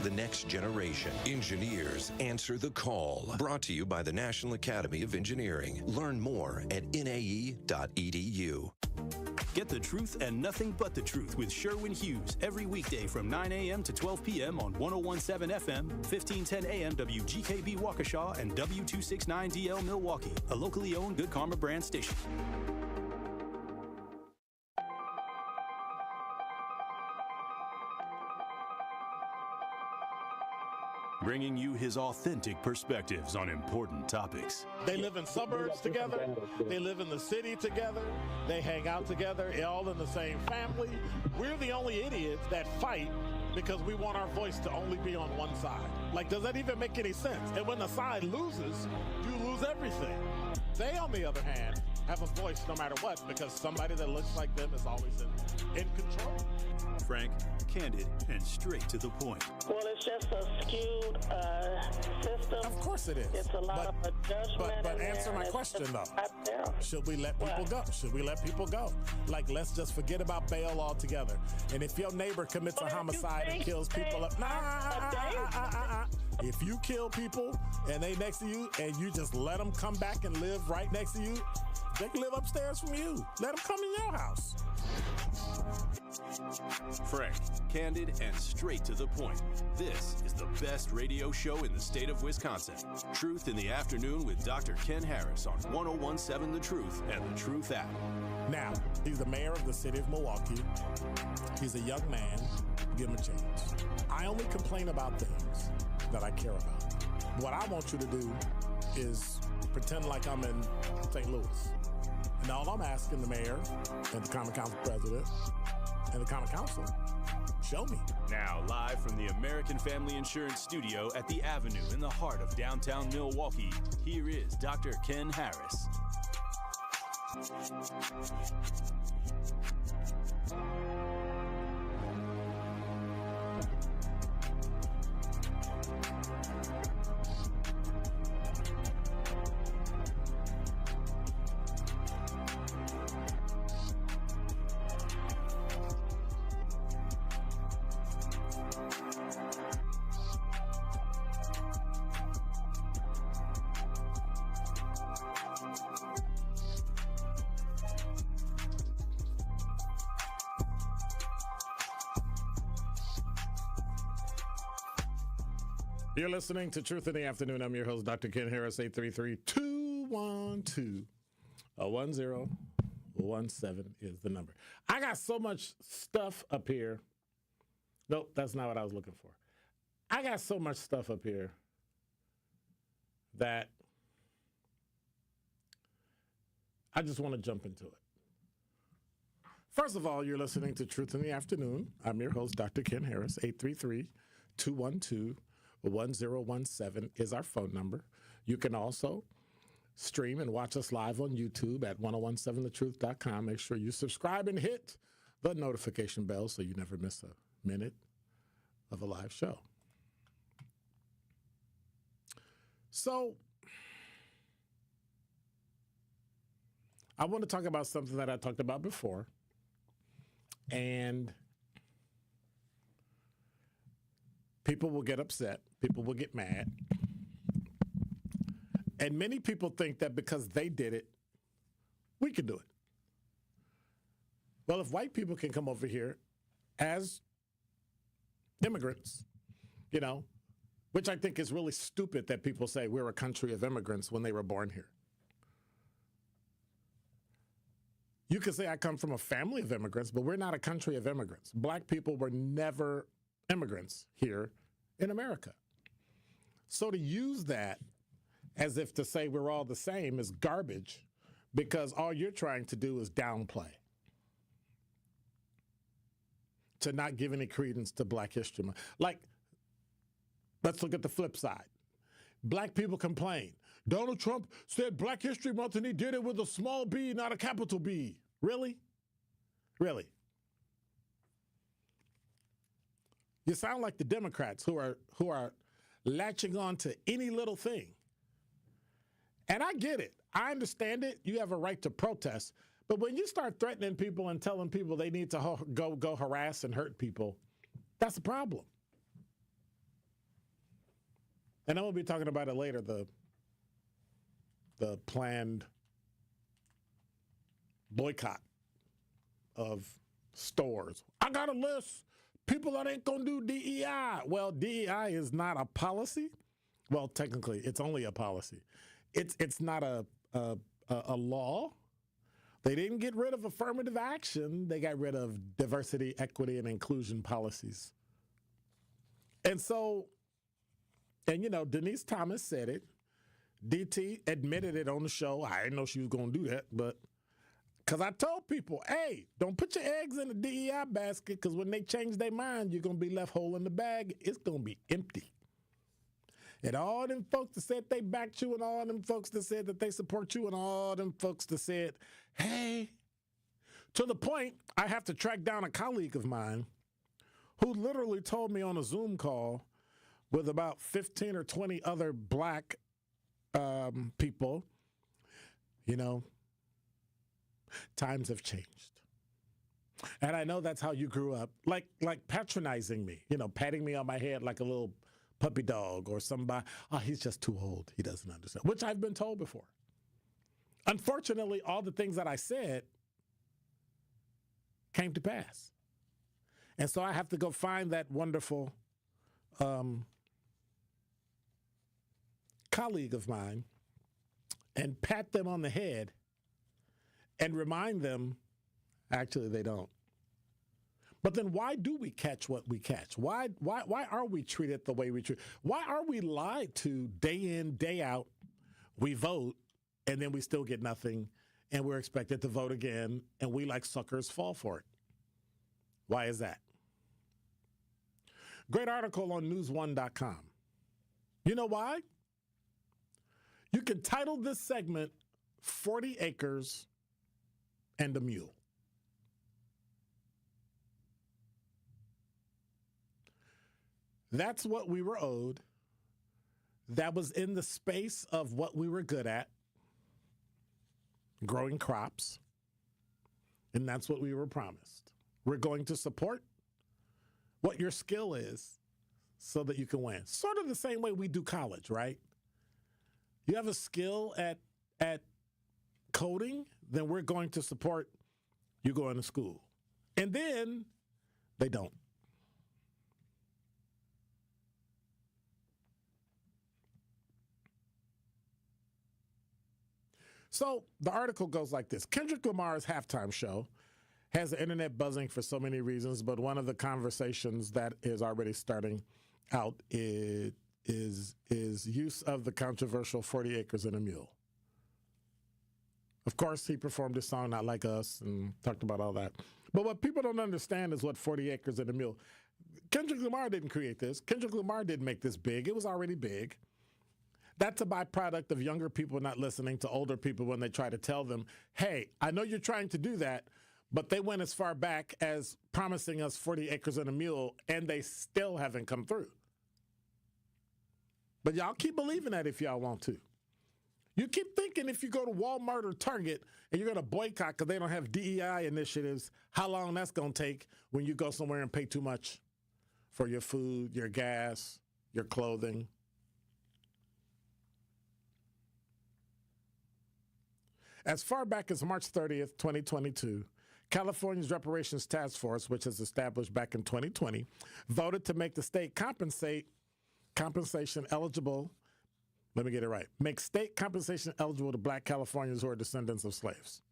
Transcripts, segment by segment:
the next generation. Engineers Answer the Call. Brought to you by the National Academy of Engineering. Learn more at nae.edu. Get the truth and nothing but the truth with Sherwin Hughes every weekday from 9 a.m. to 12 p.m. on 101.7 FM, 1510 a.m. WGKB Waukesha, and W269DL Milwaukee, a locally owned Good Karma brand station. Bringing you his authentic perspectives on important topics. They live in suburbs together. They live in the city together. They hang out together, all in the same family. We're the only idiots that fight because we want our voice to only be on one side. Like, does that even make any sense? And when the side loses, you lose everything. They, on the other hand, have a voice no matter what because somebody that looks like them is always in control. Frank, candid, and straight to the point. Well, it's just a skewed system. Of course it is. It's a lot of judgment. But answer my question, though. Should we let people go? Should we let people go? Like, let's just forget about bail altogether. And if your neighbor commits a homicide and kills people up, if you kill people and they next to you and you just let them come back and live right next to you, they can live upstairs from you. Let them come in your house. Frank, candid, and straight to the point. This is the best radio show in the state of Wisconsin. Truth in the Afternoon with Dr. Ken Harris on 101.7 The Truth and The Truth app. Now, he's the mayor of the city of Milwaukee. He's a young man. Give him a chance. I only complain about things that I care about. What I want you to do is pretend like I'm in St. Louis. And all I'm asking the mayor and the Common Council president and the Common Council, show me. Now, live from the American Family Insurance Studio at the Avenue in the heart of downtown Milwaukee, here is Dr. Ken Harris. You're listening to Truth in the Afternoon. I'm your host, Dr. Ken Harris, 833-212-1017 is the number. I got so much stuff up here. Nope, that's not what I was looking for. I got so much stuff up here that I just want to jump into it. First of all, you're listening to Truth in the Afternoon. I'm your host, Dr. Ken Harris, 833-212-1017 is our phone number. You can also stream and watch us live on YouTube at 1017thetruth.com. Make sure you subscribe and hit the notification bell so you never miss a minute of a live show. So, I want to talk about something that I talked about before. And people will get upset. People will get mad. And many people think that because they did it, we can do it. Well, if white people can come over here as immigrants, you know, which I think is really stupid that people say we're a country of immigrants when they were born here. You could say I come from a family of immigrants, but we're not a country of immigrants. Black people were never immigrants here in America. So to use that as if to say we're all the same is garbage because all you're trying to do is downplay, to not give any credence to Black History Month. Like, let's look at the flip side. Black people complain. Donald Trump said Black History Month and he did it with a small b, not a capital B. Really? Really? You sound like the Democrats who are latching on to any little thing. And I get it. I understand it. You have a right to protest. But when you start threatening people and telling people they need to go harass and hurt people, that's a problem. And I'm going to be talking about it later, the planned boycott of stores. I got a list. People that ain't going to do DEI. Well, DEI is not a policy. Well, technically, it's only a policy. It's not a law. They didn't get rid of affirmative action. They got rid of diversity, equity, and inclusion policies. And so, and you know, Denise Thomas said it. DT admitted it on the show. I didn't know she was going to do that, but because I told people, hey, don't put your eggs in the DEI basket, because when they change their mind, you're going to be left whole in the bag. It's going to be empty. And all them folks that said they backed you, and all them folks that said that they support you, and all them folks that said, hey, to the point I have to track down a colleague of mine who literally told me on a Zoom call with about 15 or 20 other black people, you know, times have changed. And I know that's how you grew up, like patronizing me, you know, patting me on my head like a little puppy dog or somebody. Oh, he's just too old. He doesn't understand, which I've been told before. Unfortunately, all the things that I said came to pass. And so I have to go find that wonderful colleague of mine and pat them on the head and remind them, actually, they don't. But then why do we catch what we catch? Why are we treated the way we treat? Why are we lied to day in, day out? We vote, and then we still get nothing, and we're expected to vote again, and we like suckers fall for it. Why is that? Great article on news1.com. You know why? You can title this segment 40 Acres and a Mule. That's what we were owed. That was in the space of what we were good at, growing crops. And that's what we were promised. We're going to support what your skill is so that you can win. Sort of the same way we do college, right? You have a skill at coding, then we're going to support you going to school. And then they don't. So the article goes like this. Kendrick Lamar's halftime show has the internet buzzing for so many reasons, but one of the conversations that is already starting out is use of the controversial 40 Acres and a Mule. Of course, he performed his song, Not Like Us, and talked about all that. But what people don't understand is what 40 Acres and a Mule. Kendrick Lamar didn't create this. Kendrick Lamar didn't make this big. It was already big. That's a byproduct of younger people not listening to older people when they try to tell them, hey, I know you're trying to do that, but they went as far back as promising us 40 acres and a mule, and they still haven't come through. But y'all keep believing that if y'all want to. You keep thinking if you go to Walmart or Target and you're going to boycott because they don't have DEI initiatives, how long that's going to take when you go somewhere and pay too much for your food, your gas, your clothing. As far back as March 30th, 2022, California's Reparations Task Force, which was established back in 2020, voted to make the state compensation eligible. Let me get it right. Make state compensation eligible to black Californians who are descendants of slaves.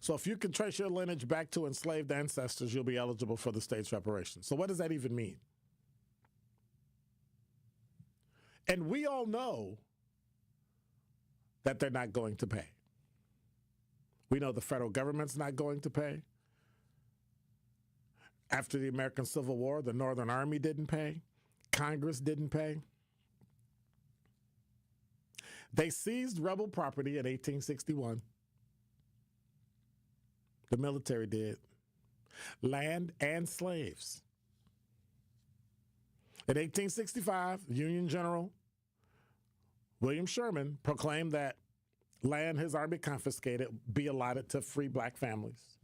So if you can trace your lineage back to enslaved ancestors, you'll be eligible for the state's reparations. So what does that even mean? And we all know that they're not going to pay. We know the federal government's not going to pay. After the American Civil War, the Northern Army didn't pay. Congress didn't pay. They seized rebel property in 1861. The military did. Land and slaves. In 1865, Union General William Sherman proclaimed that land his army confiscated be allotted to free black families.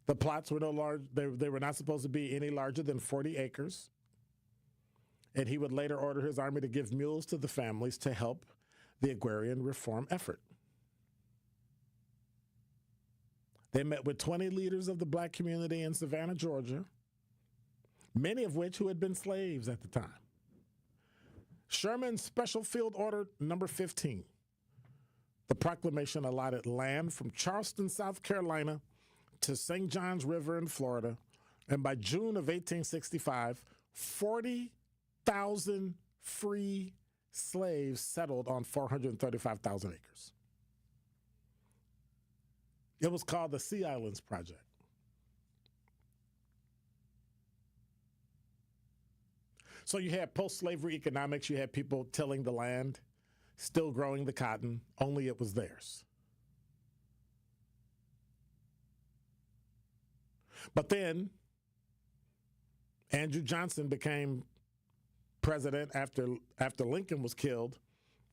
The plots were no large, they were not supposed to be any larger than 40 acres. And he would later order his army to give mules to the families to help the agrarian reform effort. They met with 20 leaders of the black community in Savannah, Georgia, many of which who had been slaves at the time. Sherman's Special Field Order number 15. The proclamation allotted land from Charleston, South Carolina to St. Johns River in Florida. And by June of 1865, 40,000 free slaves settled on 435,000 acres. It was called the Sea Islands Project. So you had post-slavery economics, you had people tilling the land, still growing the cotton, only it was theirs. But then Andrew Johnson became president after Lincoln was killed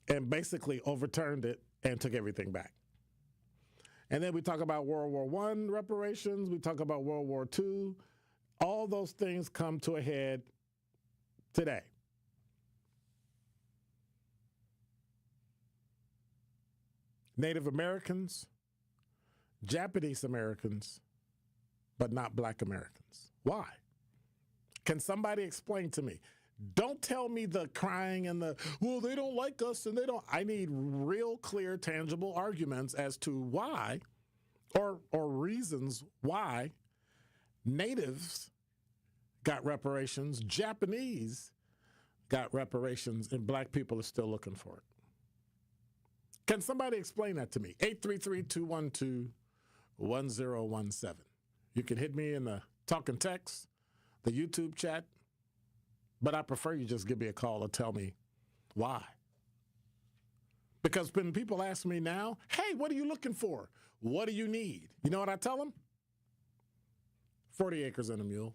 and basically overturned it and took everything back. And then we talk about World War I reparations, we talk about World War II. All those things come to a head today. Native Americans, Japanese Americans, but not Black Americans. Why? Can somebody explain to me? Don't tell me the crying and the, well, they don't like us and they don't. I need real, clear, tangible arguments as to why or reasons why natives got reparations, Japanese got reparations, and black people are still looking for it. Can somebody explain that to me? 833-212-1017. You can hit me in the talk and text, the YouTube chat, but I prefer you just give me a call or tell me why. Because when people ask me now, hey, what are you looking for? What do you need? You know what I tell them? 40 acres and a mule.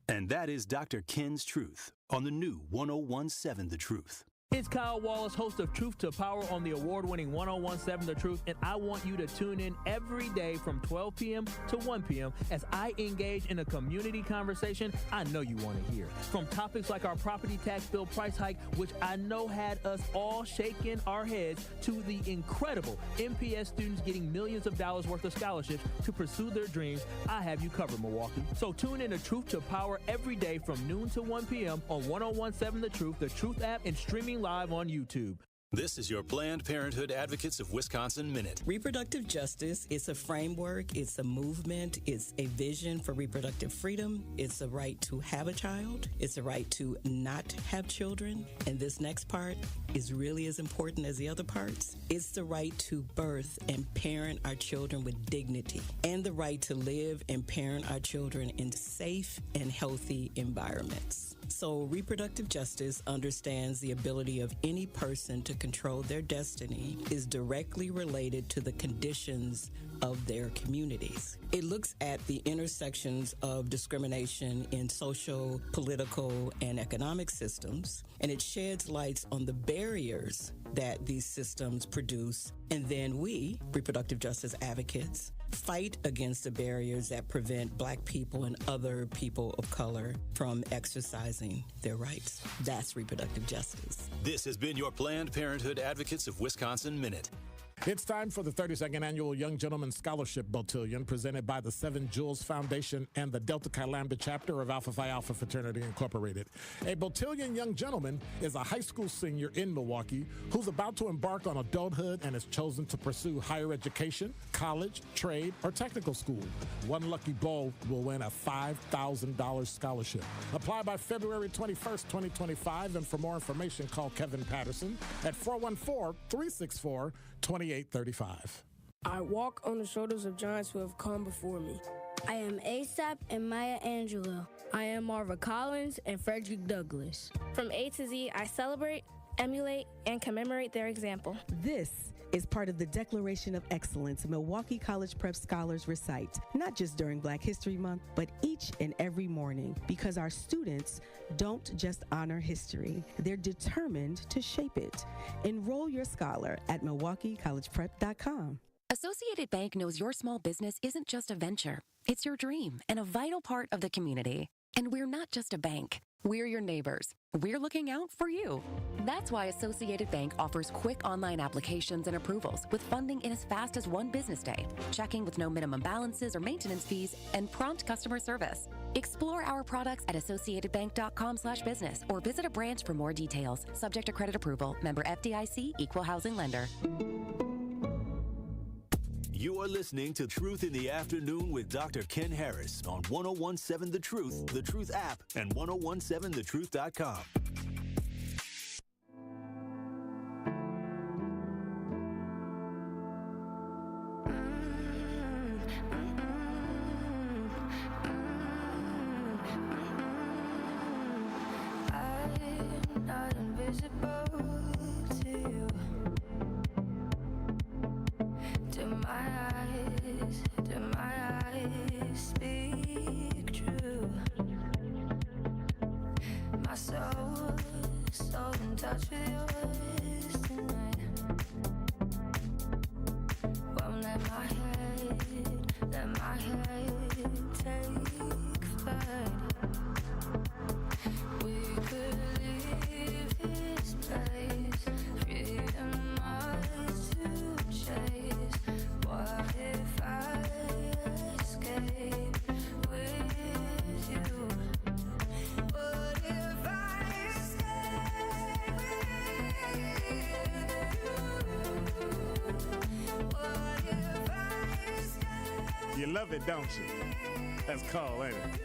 And that is Dr. Ken's Truth on the new 1017 The Truth. It's Kyle Wallace, host of Truth to Power on the award-winning 1017 The Truth, and I want you to tune in every day from 12 p.m. to 1 p.m. as I engage in a community conversation I know you want to hear. From topics like our property tax bill price hike, which I know had us all shaking our heads, to the incredible MPS students getting millions of dollars worth of scholarships to pursue their dreams, I have you covered, Milwaukee. So tune in to Truth to Power every day from noon to 1 p.m. on 1017 The Truth, the Truth app, and streaming live on YouTube. This is your Planned Parenthood Advocates of Wisconsin Minute. Reproductive justice, it's a framework, it's a movement, it's a vision for reproductive freedom, it's a right to have a child, it's a right to not have children, and this next part is really as important as the other parts. It's the right to birth and parent our children with dignity, and the right to live and parent our children in safe and healthy environments. So reproductive justice understands the ability of any person to control their destiny is directly related to the conditions of their communities. It looks at the intersections of discrimination in social, political, and economic systems, and it sheds lights on the barriers that these systems produce. And then we, reproductive justice advocates, fight against the barriers that prevent Black people and other people of color from exercising their rights. That's reproductive justice. This has been your Planned Parenthood Advocates of Wisconsin Minute. It's time for the 32nd Annual Young Gentleman Scholarship Botillion, presented by the Seven Jewels Foundation and the Delta Chi Lambda chapter of Alpha Phi Alpha Fraternity Incorporated. A Botillion young gentleman is a high school senior in Milwaukee who's about to embark on adulthood and has chosen to pursue higher education, college, trade, or technical school. One lucky bowl will win a $5,000 scholarship. Apply by February 21st, 2025, and for more information, call Kevin Patterson at 414-364-2835. I walk on the shoulders of giants who have come before me. I am ASAP and Maya Angelou. I am Marva Collins and Frederick Douglass. From A to Z, I celebrate, emulate, and commemorate their example. This is part of the Declaration of Excellence Milwaukee College Prep Scholars recite, not just during Black History Month, but each and every morning, because our students don't just honor history, they're determined to shape it. Enroll your scholar at MilwaukeeCollegePrep.com. Associated Bank knows your small business isn't just a venture. It's your dream and a vital part of the community. And we're not just a bank. We're your neighbors. We're looking out for you. That's why Associated Bank offers quick online applications and approvals with funding in as fast as one business day, checking with no minimum balances or maintenance fees, and prompt customer service. Explore our products at associatedbank.com/business or visit a branch for more details. Subject to credit approval. Member FDIC, Equal Housing Lender. You are listening to Truth in the Afternoon with Dr. Ken Harris on 1017 The Truth app, and 1017thetruth.com. I'm not invisible to you. Do my eyes speak true? My soul so in touch with yours tonight. Won't let my head take flight. We could leave this place, freedom ours to chase. What if I escape with you? What if I stay with you? What if I stay? You love it, don't you? That's cold, ain't it?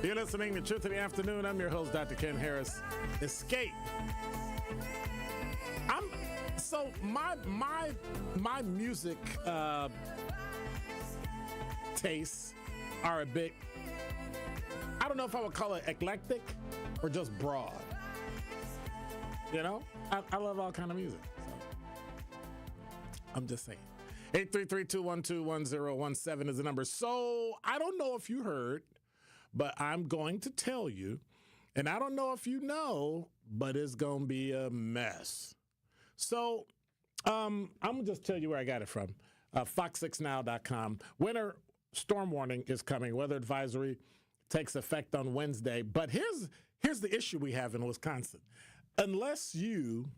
You're listening to Truth in the Afternoon. I'm your host, Dr. Ken Harris. Escape. So my music tastes are a bit, I don't know if I would call it eclectic or just broad. You know, I love all kind of music. So I'm just saying. 833-212-1017 is the number. So I don't know if you heard, but I'm going to tell you, and I don't know if you know, but it's going to be a mess. So I'm going to just tell you where I got it from. Fox6now.com. Winter storm warning is coming. Weather advisory takes effect on Wednesday. But here's the issue we have in Wisconsin. Unless you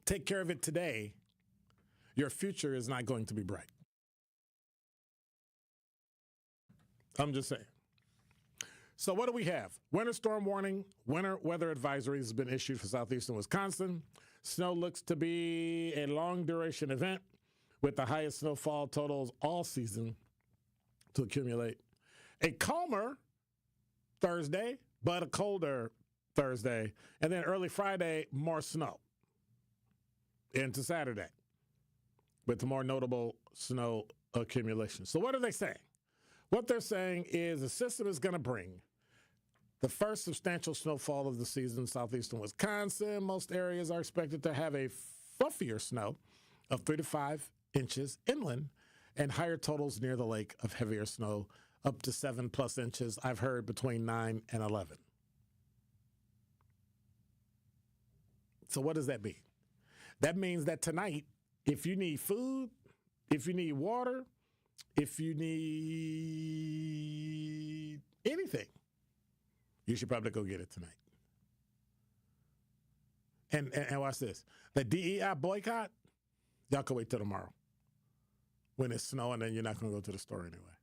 take care of it today, your future is not going to be bright. I'm just saying. So what do we have? Winter storm warning, winter weather advisory has been issued for southeastern Wisconsin. Snow looks to be a long duration event with the highest snowfall totals all season to accumulate. A calmer Thursday, but a colder Thursday. And then early Friday, more snow into Saturday with the more notable snow accumulation. So what are they saying? What they're saying is the system is going to bring the first substantial snowfall of the season in southeastern Wisconsin. Most areas are expected to have a fluffier snow of 3 to 5 inches inland and higher totals near the lake of heavier snow up to 7+ inches. I've heard between 9 and 11. So what does that mean? That means that tonight, if you need food, if you need water, if you need anything, you should probably go get it tonight. And watch this. The DEI boycott, y'all can wait till tomorrow when it's snowing and you're not going to go to the store anyway.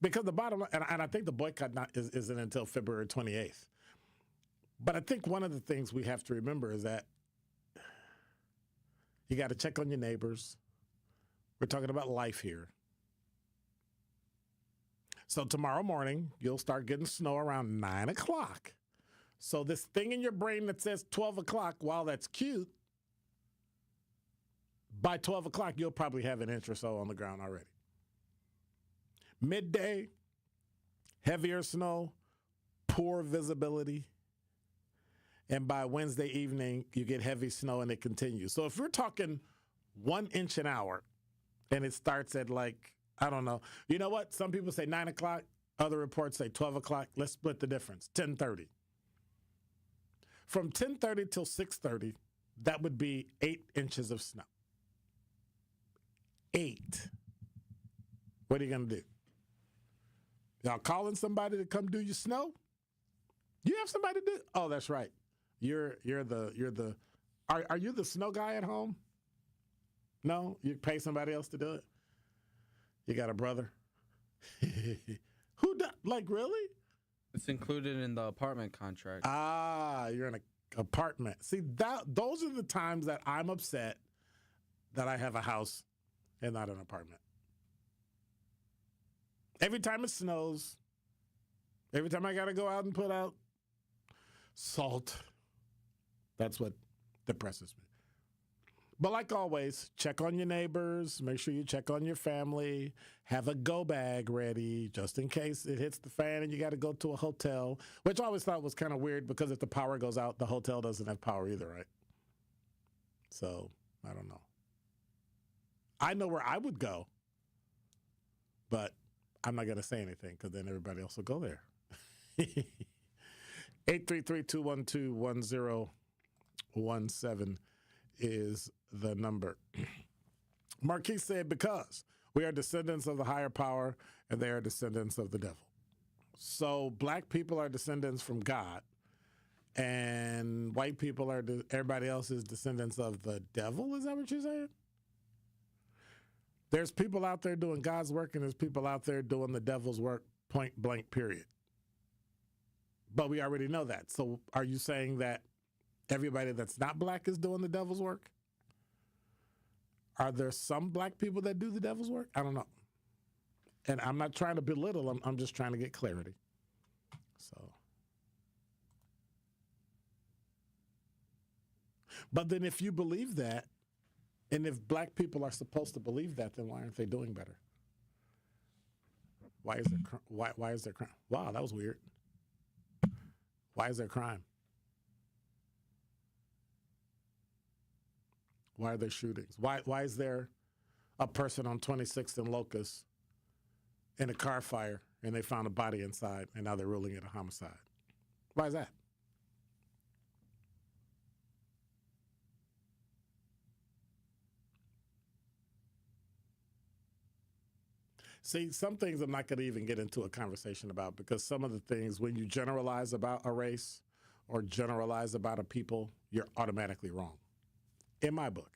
Because the bottom line, and I think the boycott isn't until February 28th. But I think one of the things we have to remember is that you got to check on your neighbors. We're talking about life here. So tomorrow morning, you'll start getting snow around 9 o'clock. So this thing in your brain that says 12 o'clock, while that's cute, by 12 o'clock, you'll probably have an inch or so on the ground already. Midday, heavier snow, poor visibility. And by Wednesday evening, you get heavy snow and it continues. So if we're talking 1 inch an hour and it starts at like, I don't know. You know what? Some people say 9 o'clock. Other reports say 12 o'clock. Let's split the difference. 10:30. From 10:30 till 6:30, that would be 8 inches of snow. 8. What are you going to do? Y'all calling somebody to come do your snow? You have somebody to do? Oh, that's right. Are you the snow guy at home? No, you pay somebody else to do it. You got a brother. Who does? Like, really? It's included in the apartment contract. Ah, you're in an apartment. See, those are the times that I'm upset that I have a house and not an apartment. Every time it snows, every time I got to go out and put out salt, that's what depresses me. But like always, check on your neighbors. Make sure you check on your family. Have a go bag ready just in case it hits the fan and you got to go to a hotel, which I always thought was kind of weird because if the power goes out, the hotel doesn't have power either, right? So, I don't know. I know where I would go, but I'm not going to say anything because then everybody else will go there. 833-212-1017 is the number. Marquis said, because we are descendants of the higher power and they are descendants of the devil. So black people are descendants from God and white people are, everybody else is descendants of the devil. Is that what you're saying? There's people out there doing God's work and there's people out there doing the devil's work, point blank, period. But we already know that. So are you saying that everybody that's not black is doing the devil's work? Are there some black people that do the devil's work? I don't know. And I'm not trying to belittle them. I'm just trying to get clarity. So. But then if you believe that, and if black people are supposed to believe that, then why aren't they doing better? Why is there crime? Wow, that was weird. Why is there crime? Why are there shootings? Why is there a person on 26th and Locust in a car fire and they found a body inside and now they're ruling it a homicide? Why is that? See, some things I'm not going to even get into a conversation about because some of the things, when you generalize about a race or generalize about a people, you're automatically wrong. In my book,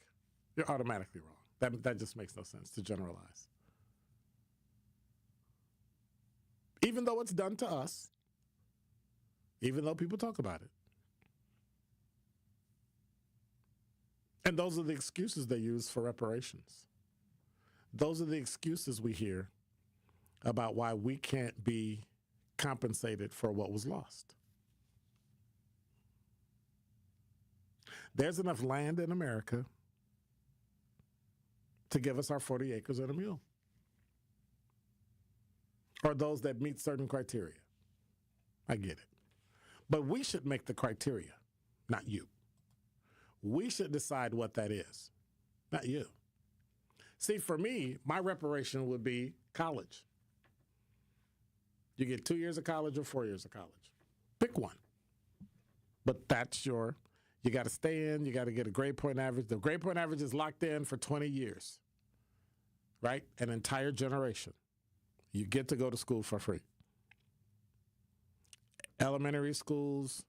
you're automatically wrong. That just makes no sense to generalize. Even though it's done to us, even though people talk about it. And those are the excuses they use for reparations. Those are the excuses we hear about why we can't be compensated for what was lost. There's enough land in America to give us our 40 acres and a mule. Or those that meet certain criteria. I get it. But we should make the criteria, not you. We should decide what that is, not you. See, for me, my reparation would be college. You get 2 years of college or 4 years of college. Pick one. But that's you got to stay in, you got to get a grade point average. The grade point average is locked in for 20 years, right? An entire generation. You get to go to school for free. Elementary schools,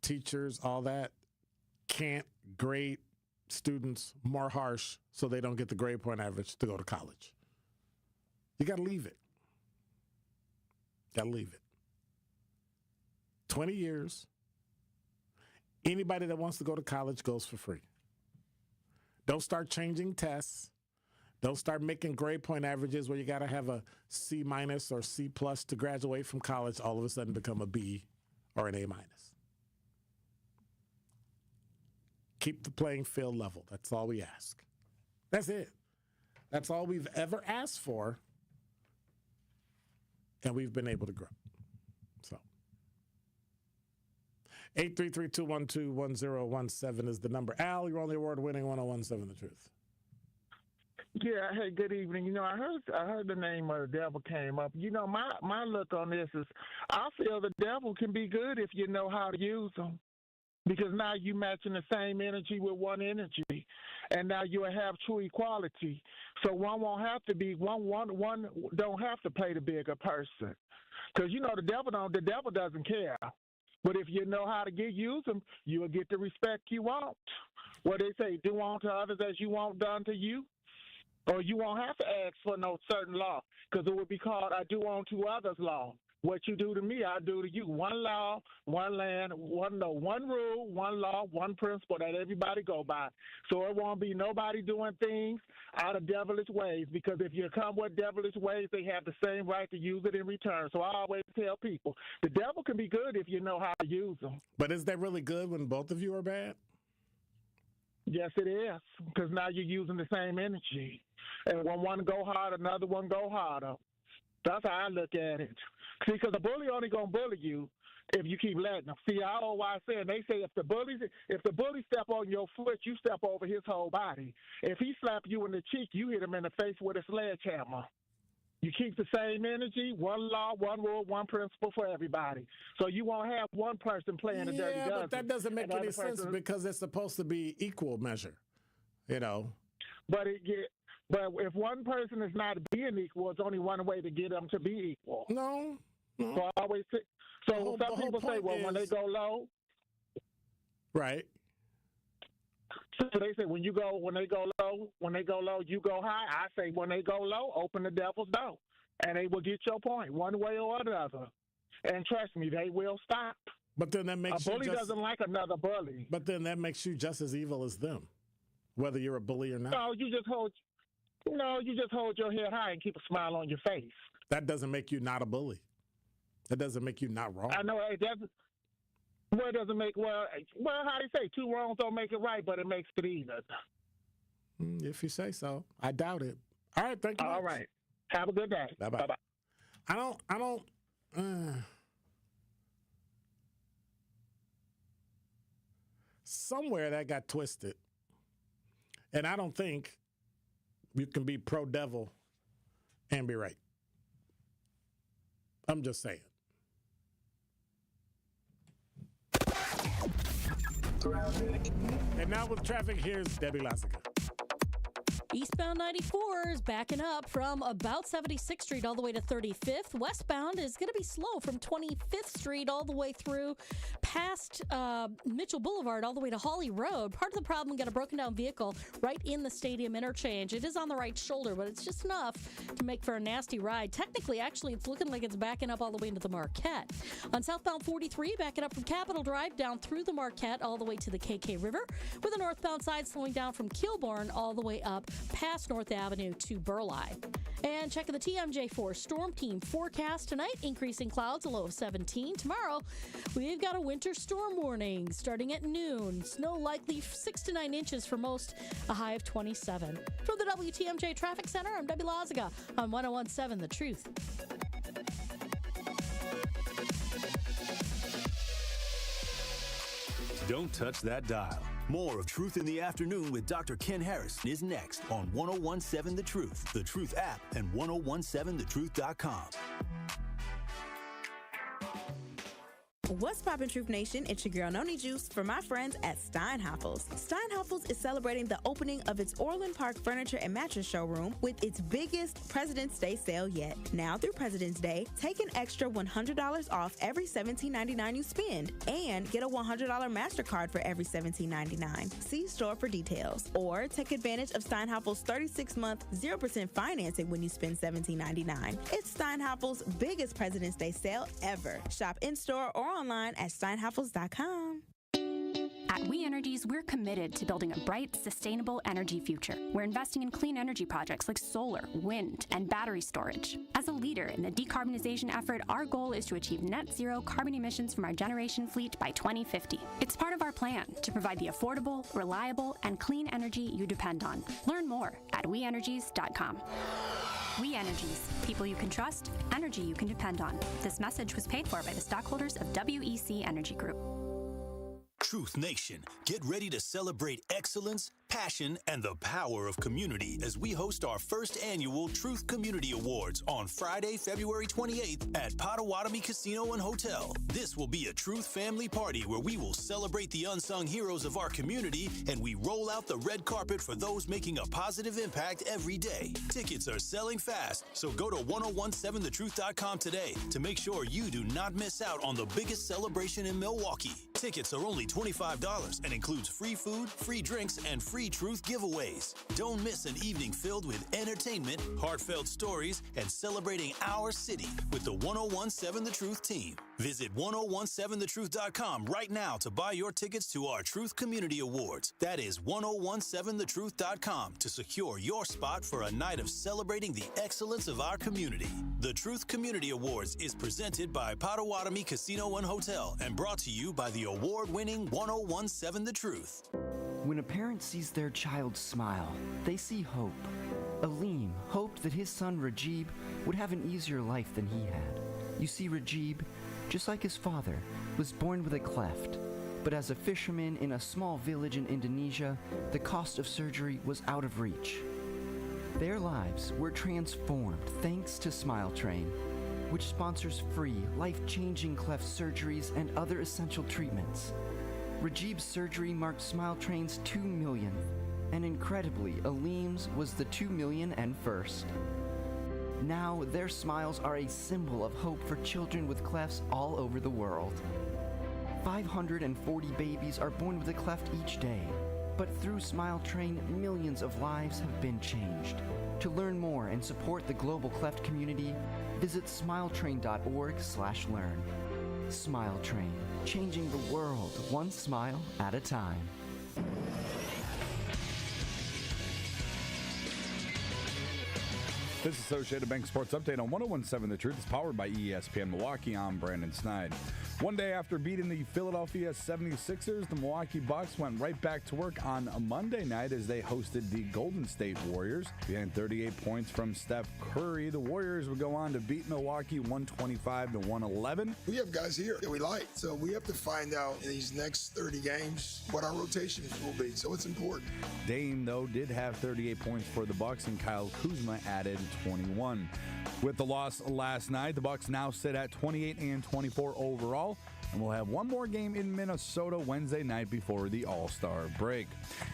teachers, all that can't grade students more harsh so they don't get the grade point average to go to college. You got to leave it. Got to leave it. 20 years. Anybody that wants to go to college goes for free. Don't start changing tests. Don't start making grade point averages where you got to have a C- or C+ to graduate from college, all of a sudden become a B or an A-. Keep the playing field level. That's all we ask. That's it. That's all we've ever asked for, and we've been able to grow. So 833-212-1017 is the number. Al, you're on the award-winning 1017 The Truth. Yeah, hey, good evening. You know, I heard the name of the devil came up. You know, my look on this is I feel the devil can be good if you know how to use them. Because now you're matching the same energy with one energy, and now you have true equality. So one won't have to be one don't have to play the bigger person, because you know the devil doesn't care. But if you know how to use them, you will get the respect you want. What they say, do unto others as you want done to you. Or you won't have to ask for no certain law, because it would be called I do unto others law. What you do to me, I do to you. One law, one land, one rule, one law, one principle that everybody go by. So it won't be nobody doing things out of devilish ways, because if you come with devilish ways, they have the same right to use it in return. So I always tell people, the devil can be good if you know how to use them. But is that really good when both of you are bad? Yes, it is, because now you're using the same energy. And when one go hard, another one go harder. That's how I look at it. See, because the bully only going to bully you if you keep letting them. See, I always say, they say if the bully step on your foot, you step over his whole body. If he slap you in the cheek, you hit him in the face with a sledgehammer. You keep the same energy, one law, one rule, one principle for everybody. So you won't have one person playing the dirty dozen. Yeah, but that doesn't make any sense because it's supposed to be equal measure, you know. But if one person is not being equal, it's only one way to get them to be equal. No. So I always say, some people say, well, when they go low. Right. So they say when they go low, you go high. I say when they go low, open the devil's door, and they will get your point one way or another. And trust me, they will stop. But then that makes a bully doesn't like another bully. But then that makes you just as evil as them, whether you're a bully or not. No, you just hold your head high and keep a smile on your face. That doesn't make you not a bully. That doesn't make you not wrong. I know it doesn't. Well, it doesn't make well. How do you say? Two wrongs don't make it right, but it makes it even. If you say so, I doubt it. All right, thank you. All right, have a good day. Bye bye. I don't. Somewhere that got twisted, and I don't think you can be pro-devil and be right. I'm just saying. And now with traffic, here's Debbie Lassica. Eastbound 94 is backing up from about 76th Street all the way to 35th. Westbound is going to be slow from 25th Street all the way through past Mitchell Boulevard all the way to Hawley Road. Part of the problem, got a broken down vehicle right in the stadium interchange. It is on the right shoulder, but it's just enough to make for a nasty ride. Technically, actually, it's looking like it's backing up all the way into the Marquette. On southbound 43, backing up from Capitol Drive down through the Marquette all the way to the KK River, with the northbound side slowing down from Kilbourne all the way up past North Avenue to Burleigh. And checking the TMJ4 Storm Team forecast tonight, increasing clouds, a low of 17. Tomorrow, we've got a winter storm warning starting at noon. Snow likely 6 to 9 inches for most, a high of 27. From the WTMJ Traffic Center, I'm Debbie Laziga on 101.7 The Truth. Don't touch that dial. More of Truth in the Afternoon with Dr. Ken Harris is next on 101.7 The Truth, The Truth app, and 1017thetruth.com. What's poppin', Truth Nation? It's your girl Noni Juice for my friends at Steinhafels. Steinhafels is celebrating the opening of its Orland Park furniture and mattress showroom with its biggest President's Day sale yet. Now through President's Day, take an extra $100 off every $17.99 you spend and get a $100 MasterCard for every $17.99. See store for details. Or take advantage of Steinhafels' 36-month 0% financing when you spend $17.99. It's Steinhafels' biggest President's Day sale ever. Shop in-store or online at steinhafels.com. At We Energies, we're committed to building a bright, sustainable energy future. We're investing in clean energy projects like solar, wind, and battery storage. As a leader in the decarbonization effort, our goal is to achieve net zero carbon emissions from our generation fleet by 2050. It's part of our plan to provide the affordable, reliable, and clean energy you depend on. Learn more at WeEnergies.com. We Energies, people you can trust, energy you can depend on. This message was paid for by the stockholders of WEC Energy Group. Truth Nation, get ready to celebrate excellence, passion, and the power of community as we host our first annual Truth Community Awards on Friday, February 28th at Potawatomi Casino and Hotel. This will be a Truth family party where we will celebrate the unsung heroes of our community and we roll out the red carpet for those making a positive impact every day. Tickets are selling fast, so go to 1017thetruth.com today to make sure you do not miss out on the biggest celebration in Milwaukee. Tickets are only $25 and includes free food, free drinks, and free Truth giveaways. Don't miss an evening filled with entertainment, heartfelt stories, and celebrating our city with the 1017 The Truth team. Visit 1017thetruth.com right now to buy your tickets to our Truth Community Awards. That is 1017thetruth.com to secure your spot for a night of celebrating the excellence of our community. The Truth Community Awards is presented by Potawatomi Casino and Hotel and brought to you by the award-winning 1017 The Truth. When a parent sees their child smile, they see hope. Aleem hoped that his son Rajib would have an easier life than he had. You see, Rajib, just like his father, was born with a cleft. But as a fisherman in a small village in Indonesia, the cost of surgery was out of reach. Their lives were transformed thanks to Smile Train, which sponsors free, life-changing cleft surgeries and other essential treatments. Rajib's surgery marked Smile Train's 2 millionth, and incredibly, Aleem's was the 2 million and first. Now, their smiles are a symbol of hope for children with clefts all over the world. 540 babies are born with a cleft each day, but through Smile Train, millions of lives have been changed. To learn more and support the global cleft community, visit smiletrain.org/learn. Smile Train, changing the world one smile at a time. This Associated Bank Sports Update on 1017 The Truth is powered by ESPN Milwaukee. I'm Brandon Snide. One day after beating the Philadelphia 76ers, the Milwaukee Bucks went right back to work on a Monday night as they hosted the Golden State Warriors. Behind 38 points from Steph Curry, the Warriors would go on to beat Milwaukee 125-111. We have guys here that we like, so we have to find out in these next 30 games what our rotations will be, so it's important. Dame, though, did have 38 points for the Bucks, and Kyle Kuzma added 21. With the loss last night, the Bucks now sit at 28-24 overall, and we'll have one more game in Minnesota Wednesday night before the All-Star break.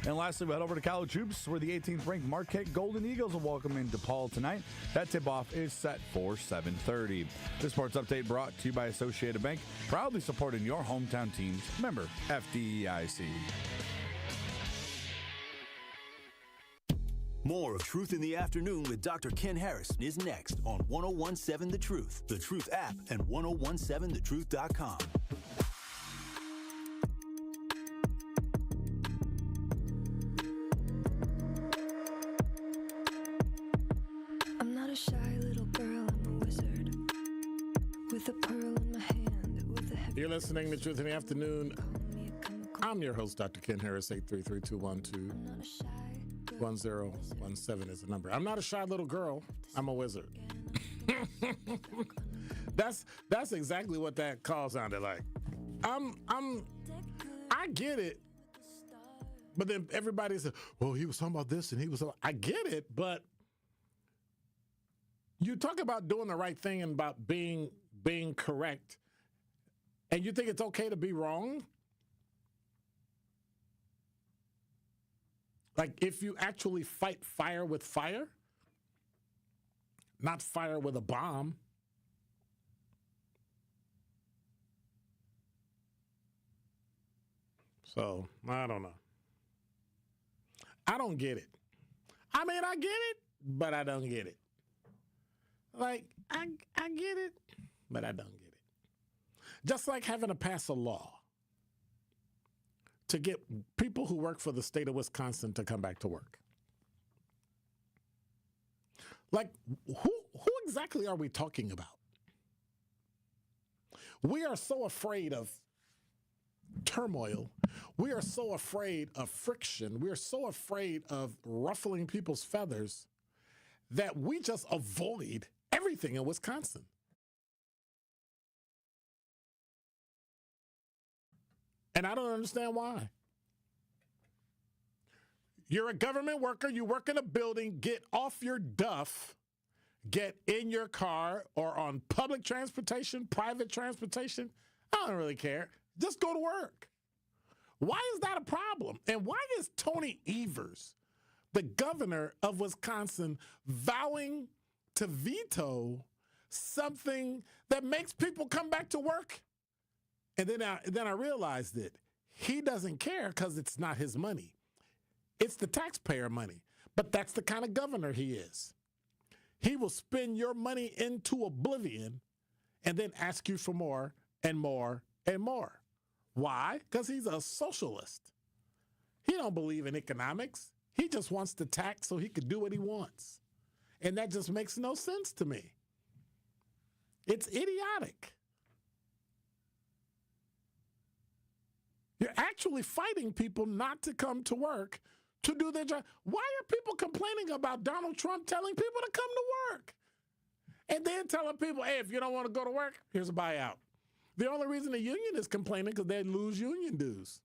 And lastly, we'll head over to college hoops, where the 18th-ranked Marquette Golden Eagles will welcome in DePaul tonight. That tip-off is set for 7:30. This sports update brought to you by Associated Bank, proudly supporting your hometown teams. Member FDIC. More of Truth in the Afternoon with Dr. Ken Harris is next on 1017 The Truth, The Truth app, and 1017thetruth.com. I'm not a shy little girl, I'm a wizard with a pearl in my hand. With a You're listening to Truth in the Afternoon. I'm your host, Dr. Ken Harris. 833-212-1017 is the number. I'm not a shy little girl. I'm a wizard. That's exactly what that call sounded like. I get it. But then everybody said, well, he was talking about this and he was, I get it, but you talk about doing the right thing and about being correct, and you think it's okay to be wrong? Like, if you actually fight fire with fire, not fire with a bomb. So, I don't know. I don't get it. I mean, I get it, but I don't get it. Like, I get it, but I don't get it. Just like having to pass a law to get people who work for the state of Wisconsin to come back to work. Like, who exactly are we talking about? We are so afraid of turmoil. We are so afraid of friction. We are so afraid of ruffling people's feathers that we just avoid everything in Wisconsin. And I don't understand why. You're a government worker. You work in a building. Get off your duff. Get in your car or on public transportation, private transportation. I don't really care. Just go to work. Why is that a problem? And why is Tony Evers, the governor of Wisconsin, vowing to veto something that makes people come back to work? And then I realized that he doesn't care because it's not his money. It's the taxpayer money. But that's the kind of governor he is. He will spend your money into oblivion and then ask you for more and more and more. Why? Because he's a socialist. He don't believe in economics. He just wants to tax so he could do what he wants. And that just makes no sense to me. It's idiotic. You're actually fighting people not to come to work to do their job. Why are people complaining about Donald Trump telling people to come to work? And then telling people, hey, if you don't want to go to work, here's a buyout. The only reason the union is complaining because they lose union dues.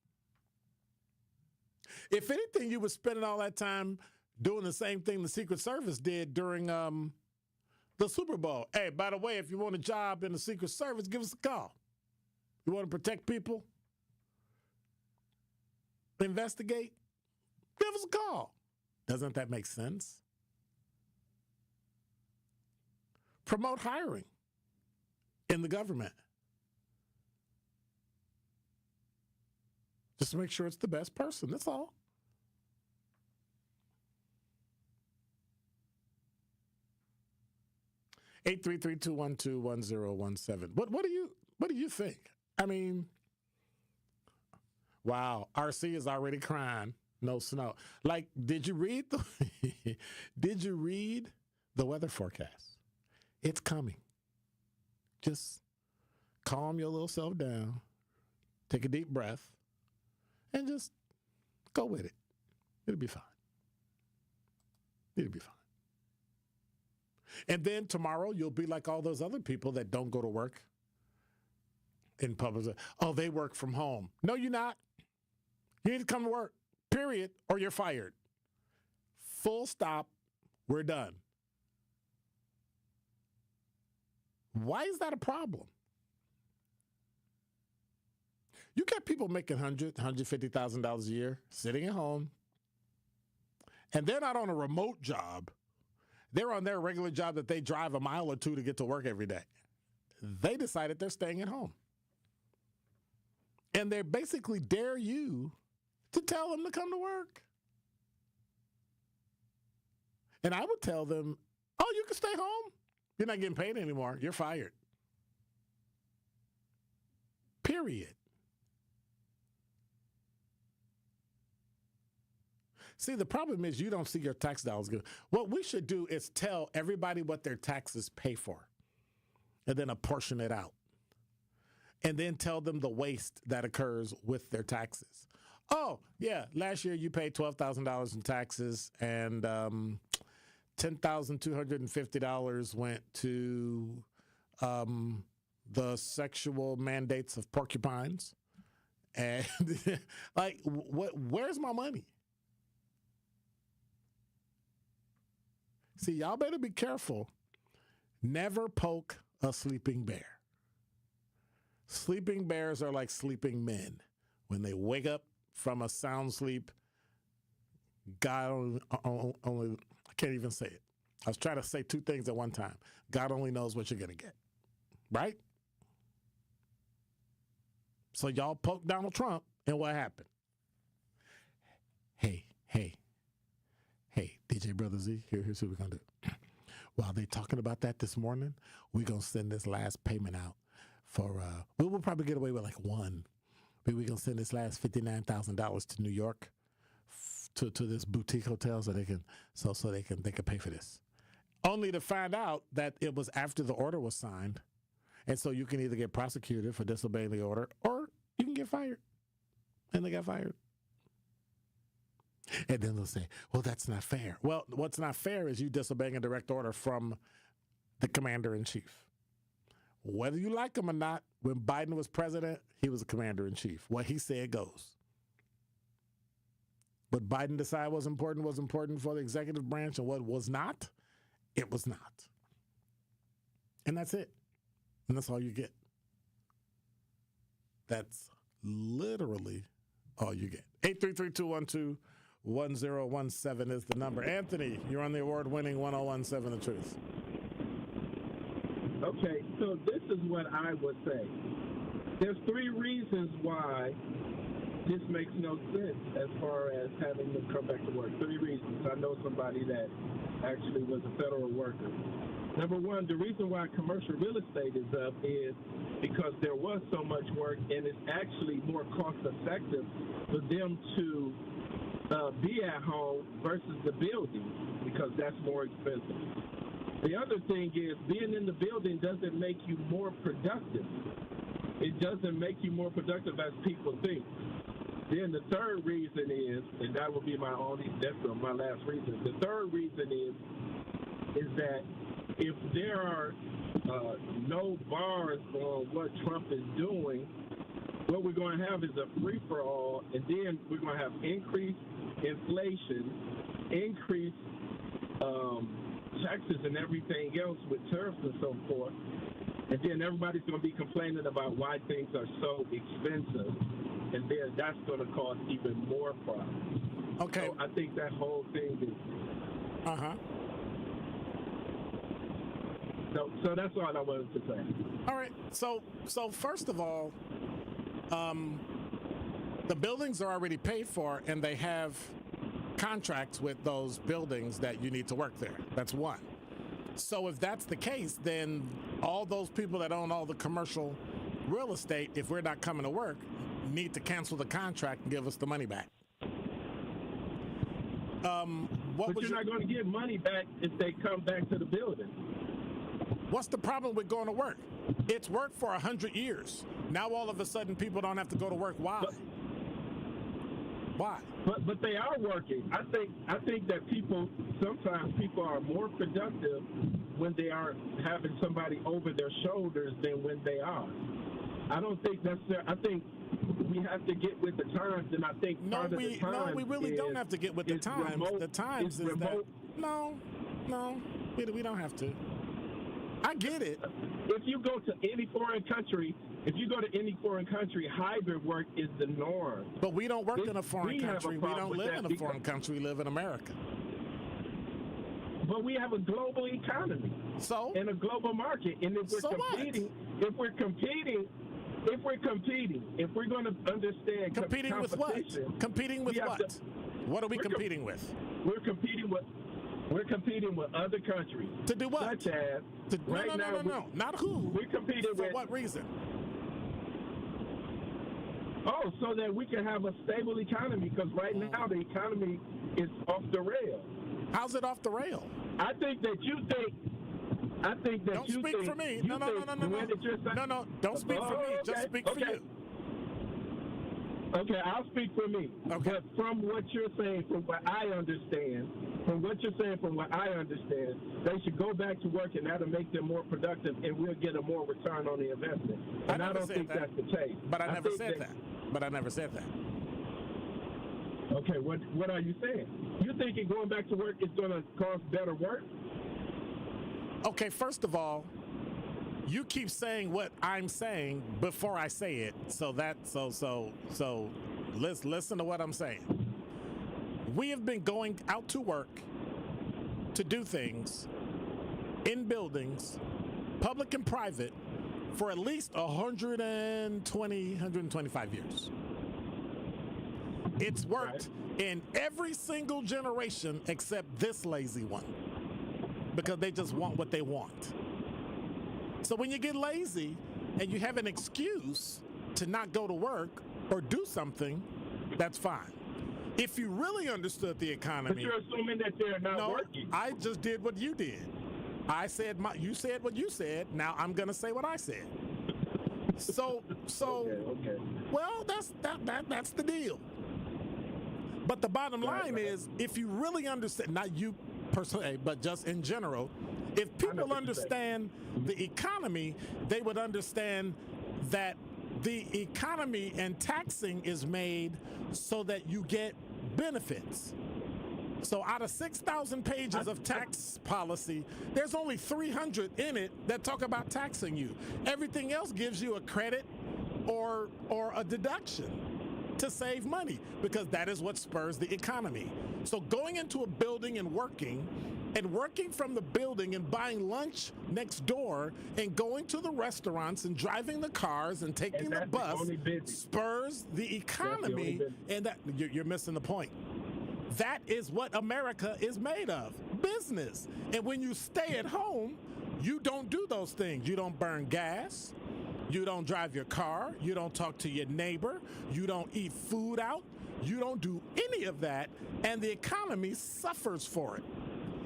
If anything, you were spending all that time doing the same thing the Secret Service did during the Super Bowl. Hey, by the way, if you want a job in the Secret Service, give us a call. You want to protect people? Investigate? Give us a call. Doesn't that make sense? Promote hiring in the government. Just make sure it's the best person. That's all. Eight 833-212-1017. What do you think? I mean, wow, RC is already crying. No snow. Like, did you read the weather forecast? It's coming. Just calm your little self down. Take a deep breath. And just go with it. It'll be fine. It'll be fine. And then tomorrow, you'll be like all those other people that don't go to work in public. Oh, they work from home. No, you're not. You need to come to work, period, or you're fired. Full stop. We're done. Why is that a problem? You got people making $150,000 a year sitting at home, and they're not on a remote job. They're on their regular job that they drive a mile or two to get to work every day. They decided they're staying at home. And they basically dare you to tell them to come to work. And I would tell them, oh, you can stay home. You're not getting paid anymore. You're fired. Period. See, the problem is you don't see your tax dollars go. What we should do is tell everybody what their taxes pay for and then apportion it out. And then tell them the waste that occurs with their taxes. Oh, yeah, last year you paid $12,000 in taxes and $10,250 went to the sexual mandates of porcupines. And like, where's my money? See, y'all better be careful. Never poke a sleeping bear. Sleeping bears are like sleeping men. When they wake up from a sound sleep, God only I can't even say it. I was trying to say two things at one time. God only knows what you're going to get. Right? So y'all poke Donald Trump, and what happened? Hey, DJ Brother Z, here's what we're going to do. While they're talking about that this morning, we're going to send this last payment out for, we'll probably get away with like one. But we're going to send this last $59,000 to New York to this boutique hotel so they can pay for this. Only to find out that it was after the order was signed. And so you can either get prosecuted for disobeying the order or you can get fired. And they got fired. And then they'll say, well, that's not fair. Well, what's not fair is you disobeying a direct order from the commander-in-chief. Whether you like him or not, when Biden was president, he was a commander-in-chief. What he said goes. What Biden decided was important for the executive branch, and what was not, it was not. And that's it. And that's all you get. That's literally all you get. 833-212-1017 is the number. Anthony, you're on the award-winning 1017 The Truth. Okay, so this is what I would say. There's three reasons why this makes no sense as far as having them come back to work. Three reasons. I know somebody that actually was a federal worker. Number one, the reason why commercial real estate is up is because there was so much work, and it's actually more cost-effective for them to be at home versus the building, because that's more expensive. The other thing is being in the building doesn't make you more productive. It doesn't make you more productive as people think. Then the third reason is, and that would be my last reason. The third reason is that if there are no bars on what Trump is doing, what we're going to have is a free-for-all, and then we're going to have increased inflation, increased taxes and everything else with tariffs and so forth. And then everybody's going to be complaining about why things are so expensive. And then that's going to cause even more problems. Okay. So I think that whole thing is... So that's all I wanted to say. All right. So first of all, the buildings are already paid for, and they have contracts with those buildings that you need to work there. That's one. So if that's the case, then all those people that own all the commercial real estate, if we're not coming to work, need to cancel the contract and give us the money back. But you're not going to get money back if they come back to the building. What's the problem with going to work? It's worked for 100 years. Now all of a sudden people don't have to go to work. Why? Why? But they are working. I think that sometimes people are more productive when they are having somebody over their shoulders than when they are. I don't think necessarily. I think we have to get with the times, and I think we really don't have to get with the times. The times is remote. We don't have to. I get it. If you go to any foreign country, hybrid work is the norm. But we don't work in a foreign country. We don't live in a foreign country. We live in America. But we have a global economy. And a global market. And if we're competing, if we're going to understand competing with what? Competing with what? What are we competing with? We're competing with other countries. To do what? Such as no. Not who. We're competing for what reason? Oh, so that we can have a stable economy, because right now the economy is off the rail. How's it off the rail? I think that you think. Don't speak for me. No. Don't speak for me. Just speak for you. Okay, I'll speak for me. Okay. But from what you're saying, from what I understand, they should go back to work, and that'll make them more productive, and we'll get a more return on the investment. And I don't think that's the case. But I never said that. Okay, what are you saying? You thinking going back to work is going to cause better work? Okay, first of all, you keep saying what I'm saying before I say it. So let's listen to what I'm saying. We have been going out to work to do things in buildings, public and private, for at least 125 years. It's worked in every single generation except this lazy one, because they just want what they want. So when you get lazy and you have an excuse to not go to work or do something, that's fine. If you really understood the economy... But you're assuming that they're not working. I just did what you did. You said what you said. Now I'm going to say what I said. Okay. Well, that's the deal. But the bottom line is, if you really understand, not you per se, but just in general, if people understand the economy, they would understand that the economy and taxing is made so that you get benefits. So out of 6,000 pages of tax policy, there's only 300 in it that talk about taxing you. Everything else gives you a credit or a deduction to save money, because that is what spurs the economy. So going into a building and working from the building and buying lunch next door and going to the restaurants and driving the cars and taking the bus spurs the economy, and that you're missing the point. That is what America is made of, business. And when you stay at home, you don't do those things. You don't burn gas. You don't drive your car. You don't talk to your neighbor. You don't eat food out. You don't do any of that, and the economy suffers for it.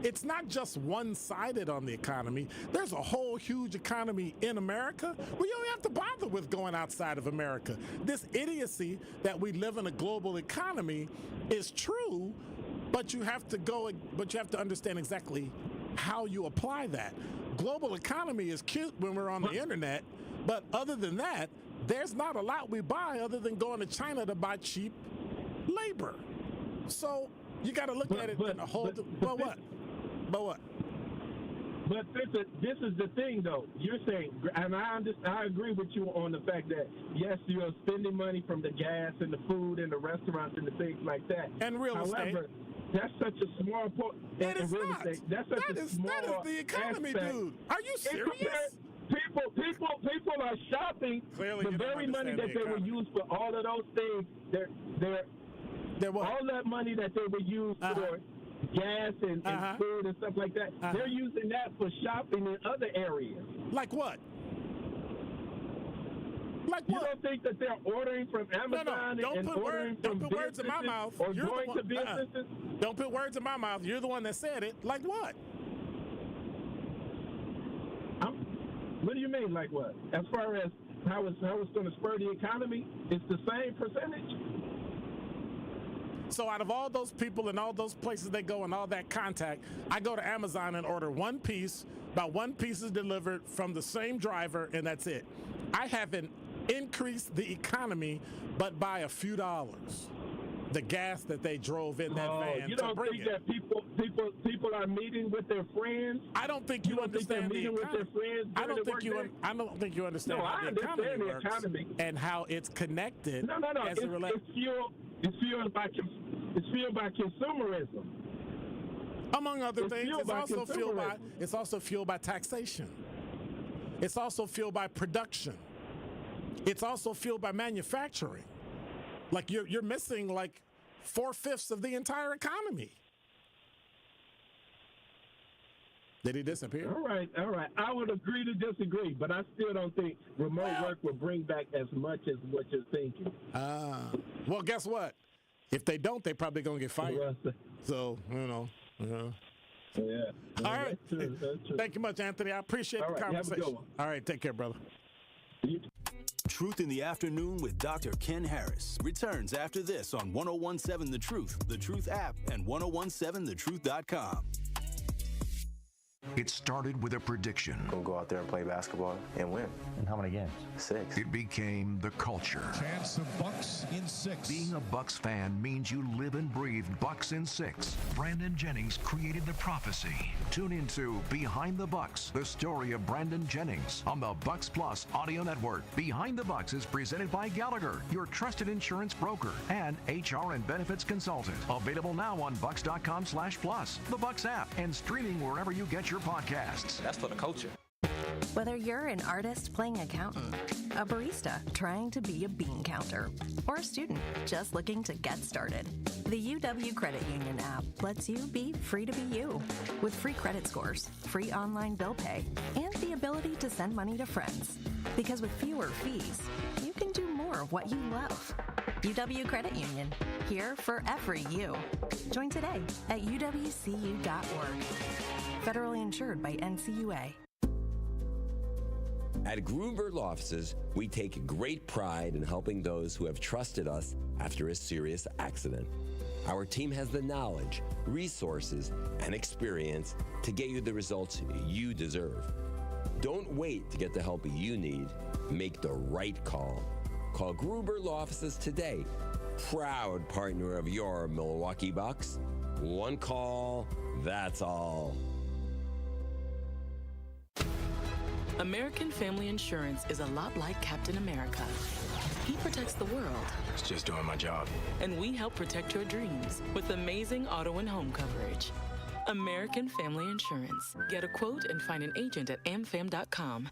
It's not just one-sided on the economy. There's a whole huge economy in America. We don't have to bother with going outside of America. This idiocy that we live in a global economy is true, but you have to understand exactly how you apply that. Global economy is cute when we're on the internet, but other than that, there's not a lot we buy other than going to China to buy cheap labor. So you got to look at it in a whole. But what? But this is the thing, though. You're saying, and I agree with you on the fact that, yes, you're spending money from the gas and the food and the restaurants and the things like that. And real estate. However, that's such a small part. That is real not. Estate, that's such a small that is the economy, aspect. Dude. Are you serious? People are shopping. Clearly the very money that they would use for all of those things. They're all that money that they would use for gas and food and stuff like that. They're using that for shopping in other areas. Like what? You don't think that they're ordering from Amazon Don't put words in my mouth. Or going to businesses? Don't put words in my mouth. You're the one that said it. Like what? What do you mean, like what? As far as how it's going to spur the economy, it's the same percentage. So out of all those people and all those places they go and all that contact, I go to Amazon and order one piece. About one piece is delivered from the same driver, and that's it. I haven't increased the economy but by a few dollars. The gas that they drove in that van you to don't bring think it. that people are meeting with their friends? I don't think you understand the economy. With their friends I don't think you understand how the economy works and how it's connected. No. It's fueled by consumerism. Among other things, it's also fueled by taxation. It's also fueled by production. It's also fueled by manufacturing. Like you're missing like 4/5 of the entire economy. Did he disappear? All right. I would agree to disagree, but I still don't think remote work will bring back as much as what you're thinking. Well, guess what? If they don't, they're probably going to get fired. So, Yeah. All right. That's true. Thank you much, Anthony. I appreciate the conversation. Have a good one. All right. Take care, brother. Truth in the Afternoon with Dr. Ken Harris returns after this on 1017 The Truth, The Truth app, and 1017thetruth.com. It started with a prediction. We'll go out there and play basketball and win. And how many games? 6. It became the culture. Chance of Bucks in 6. Being a Bucks fan means you live and breathe Bucks in 6. Brandon Jennings created the prophecy. Tune into Behind the Bucks, the story of Brandon Jennings on the Bucks Plus audio network. Behind the Bucks is presented by Gallagher, your trusted insurance broker and HR and benefits consultant. Available now on bucks.com/plus, the Bucks app, and streaming wherever you get your podcasts. That's for the culture. Whether you're an artist playing accountant, a barista trying to be a bean counter, or a student just looking to get started, the UW Credit Union app lets you be free to be you. With free credit scores, free online bill pay, and the ability to send money to friends. Because with fewer fees, you can do more of what you love. UW Credit Union, here for every you. Join today at uwcu.org. Federally insured by NCUA. At Grunberg Law Offices, we take great pride in helping those who have trusted us after a serious accident. Our team has the knowledge, resources, and experience to get you the results you deserve. Don't wait to get the help you need. Make the right call. Call Gruber Law Offices today proud partner of your Milwaukee Bucks. One call, that's all. American Family Insurance is a lot like Captain America. He protects the world. It's just doing my job. And we help protect your dreams with amazing auto and home coverage. American Family Insurance. Get a quote and find an agent at amfam.com.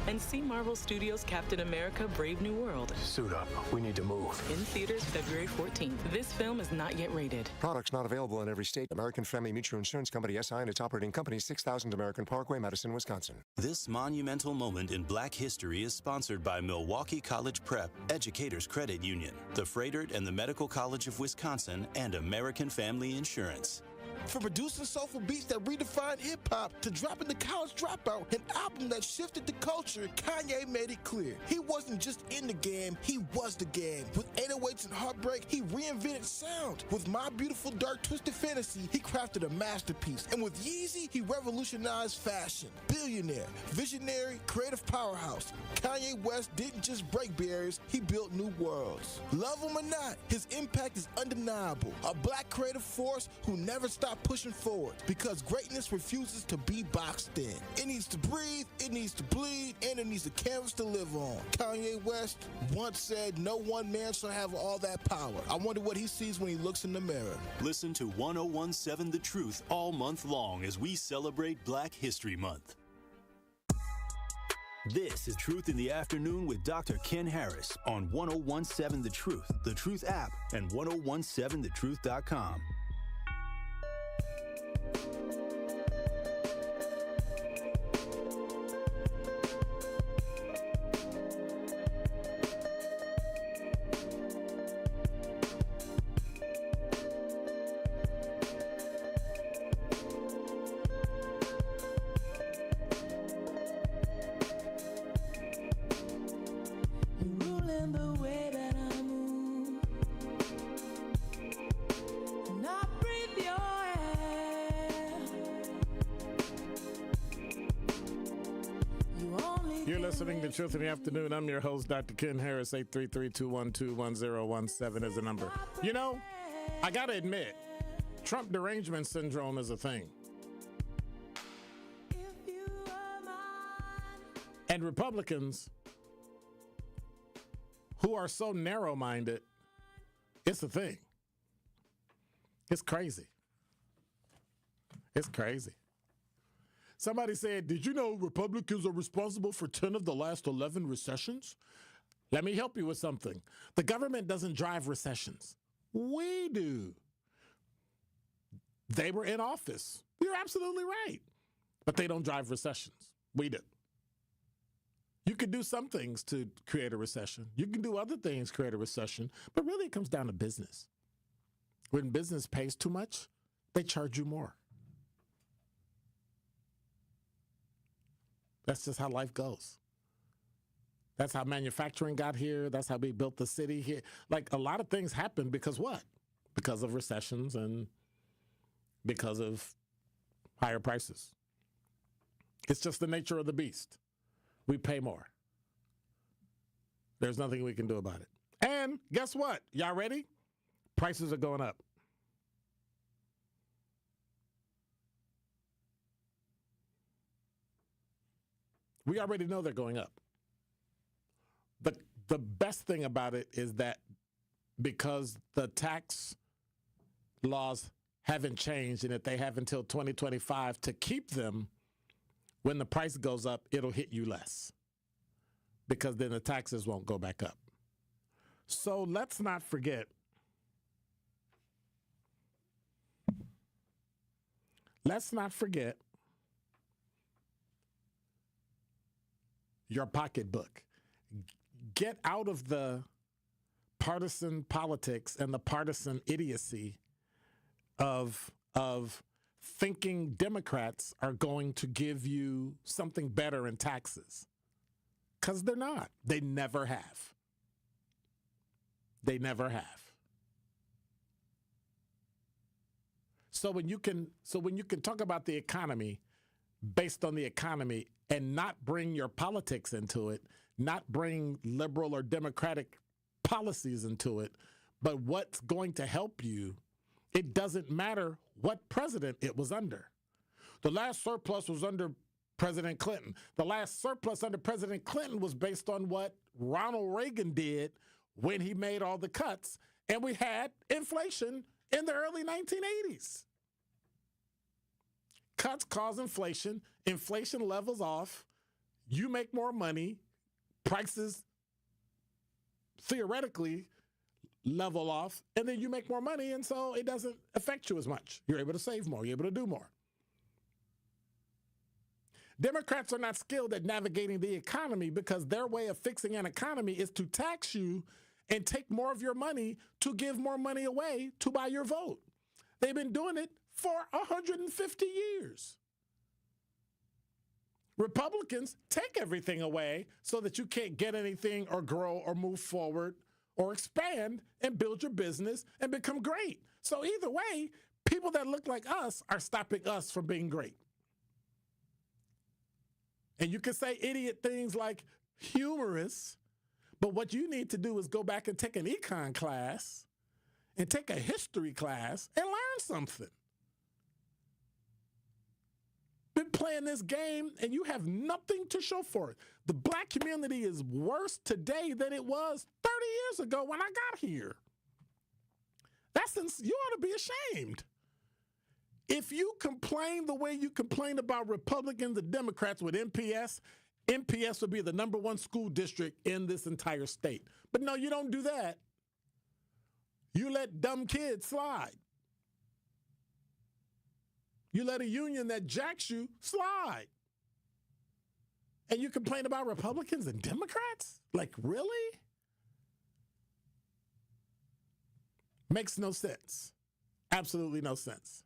And see Marvel Studios' Captain America: Brave New World. Suit up. We need to move. In theaters February 14th. This film is not yet rated. Products not available in every state. American Family Mutual Insurance Company, SI, and its operating company, 6000 American Parkway, Madison, Wisconsin. This monumental moment in Black history is sponsored by Milwaukee College Prep, Educators Credit Union, the Froedtert and the Medical College of Wisconsin, and American Family Insurance. From producing soulful beats that redefined hip-hop to dropping The College Dropout, an album that shifted the culture, Kanye made it clear. He wasn't just in the game, he was the game. With 808s and Heartbreak, he reinvented sound. With My Beautiful Dark Twisted Fantasy, he crafted a masterpiece. And with Yeezy, he revolutionized fashion. Billionaire, visionary, creative powerhouse, Kanye West didn't just break barriers, he built new worlds. Love him or not, his impact is undeniable. A black creative force who never stopped pushing forward, because greatness refuses to be boxed in. It needs to breathe, it needs to bleed, and it needs a canvas to live on. Kanye West once said, "No one man shall have all that power." I wonder what he sees when he looks in the mirror. Listen to 1017 The Truth all month long as we celebrate Black History Month. This is Truth in the Afternoon with Dr. Ken Harris on 1017 The Truth app, and 1017thetruth.com. You're listening to Truth in the Afternoon. I'm your host, Dr. Ken Harris. 833-212-1017 is the number. You know, I got to admit, Trump derangement syndrome is a thing. And Republicans who are so narrow-minded, it's a thing. It's crazy. It's crazy. Somebody said, did you know Republicans are responsible for 10 of the last 11 recessions? Let me help you with something. The government doesn't drive recessions. We do. They were in office. You're absolutely right. But they don't drive recessions. We do. You can do some things to create a recession. You can do other things to create a recession. But really, it comes down to business. When business pays too much, they charge you more. That's just how life goes. That's how manufacturing got here. That's how we built the city here. Like, a lot of things happen because what? Because of recessions and because of higher prices. It's just the nature of the beast. We pay more. There's nothing we can do about it. And guess what? Y'all ready? Prices are going up. We already know they're going up. The best thing about it is that because the tax laws haven't changed and that they have until 2025 to keep them, when the price goes up, it'll hit you less because then the taxes won't go back up. So let's not forget. Let's not forget your pocketbook. Get out of the partisan politics and the partisan idiocy of thinking Democrats are going to give you something better in taxes. Because they're not. They never have. They never have. So when you can talk about the economy based on the economy and not bring your politics into it, not bring liberal or democratic policies into it, But what's going to help you, it doesn't matter what president it was under. The last surplus was under President Clinton. The last surplus under President Clinton was based on what Ronald Reagan did when he made all the cuts, and we had inflation in the early 1980s. Cuts cause inflation. Inflation levels off. You make more money. Prices theoretically level off, and then you make more money, and so it doesn't affect you as much. You're able to save more. You're able to do more. Democrats are not skilled at navigating the economy because their way of fixing an economy is to tax you and take more of your money to give more money away to buy your vote. They've been doing it for 150 years. Republicans take everything away so that you can't get anything or grow or move forward or expand and build your business and become great. So either way, people that look like us are stopping us from being great. And you can say idiot things like humorous, but what you need to do is go back and take an econ class and take a history class and learn something. Been playing this game and you have nothing to show for it. The black community is worse today than it was 30 years ago when I got here. You ought to be ashamed. If you complain the way you complain about Republicans and Democrats with MPS, MPS would be the #1 school district in this entire state. But no, you don't do that. You let dumb kids slide. You let a union that jacks you slide. And you complain about Republicans and Democrats? Like, really? Makes no sense. Absolutely no sense.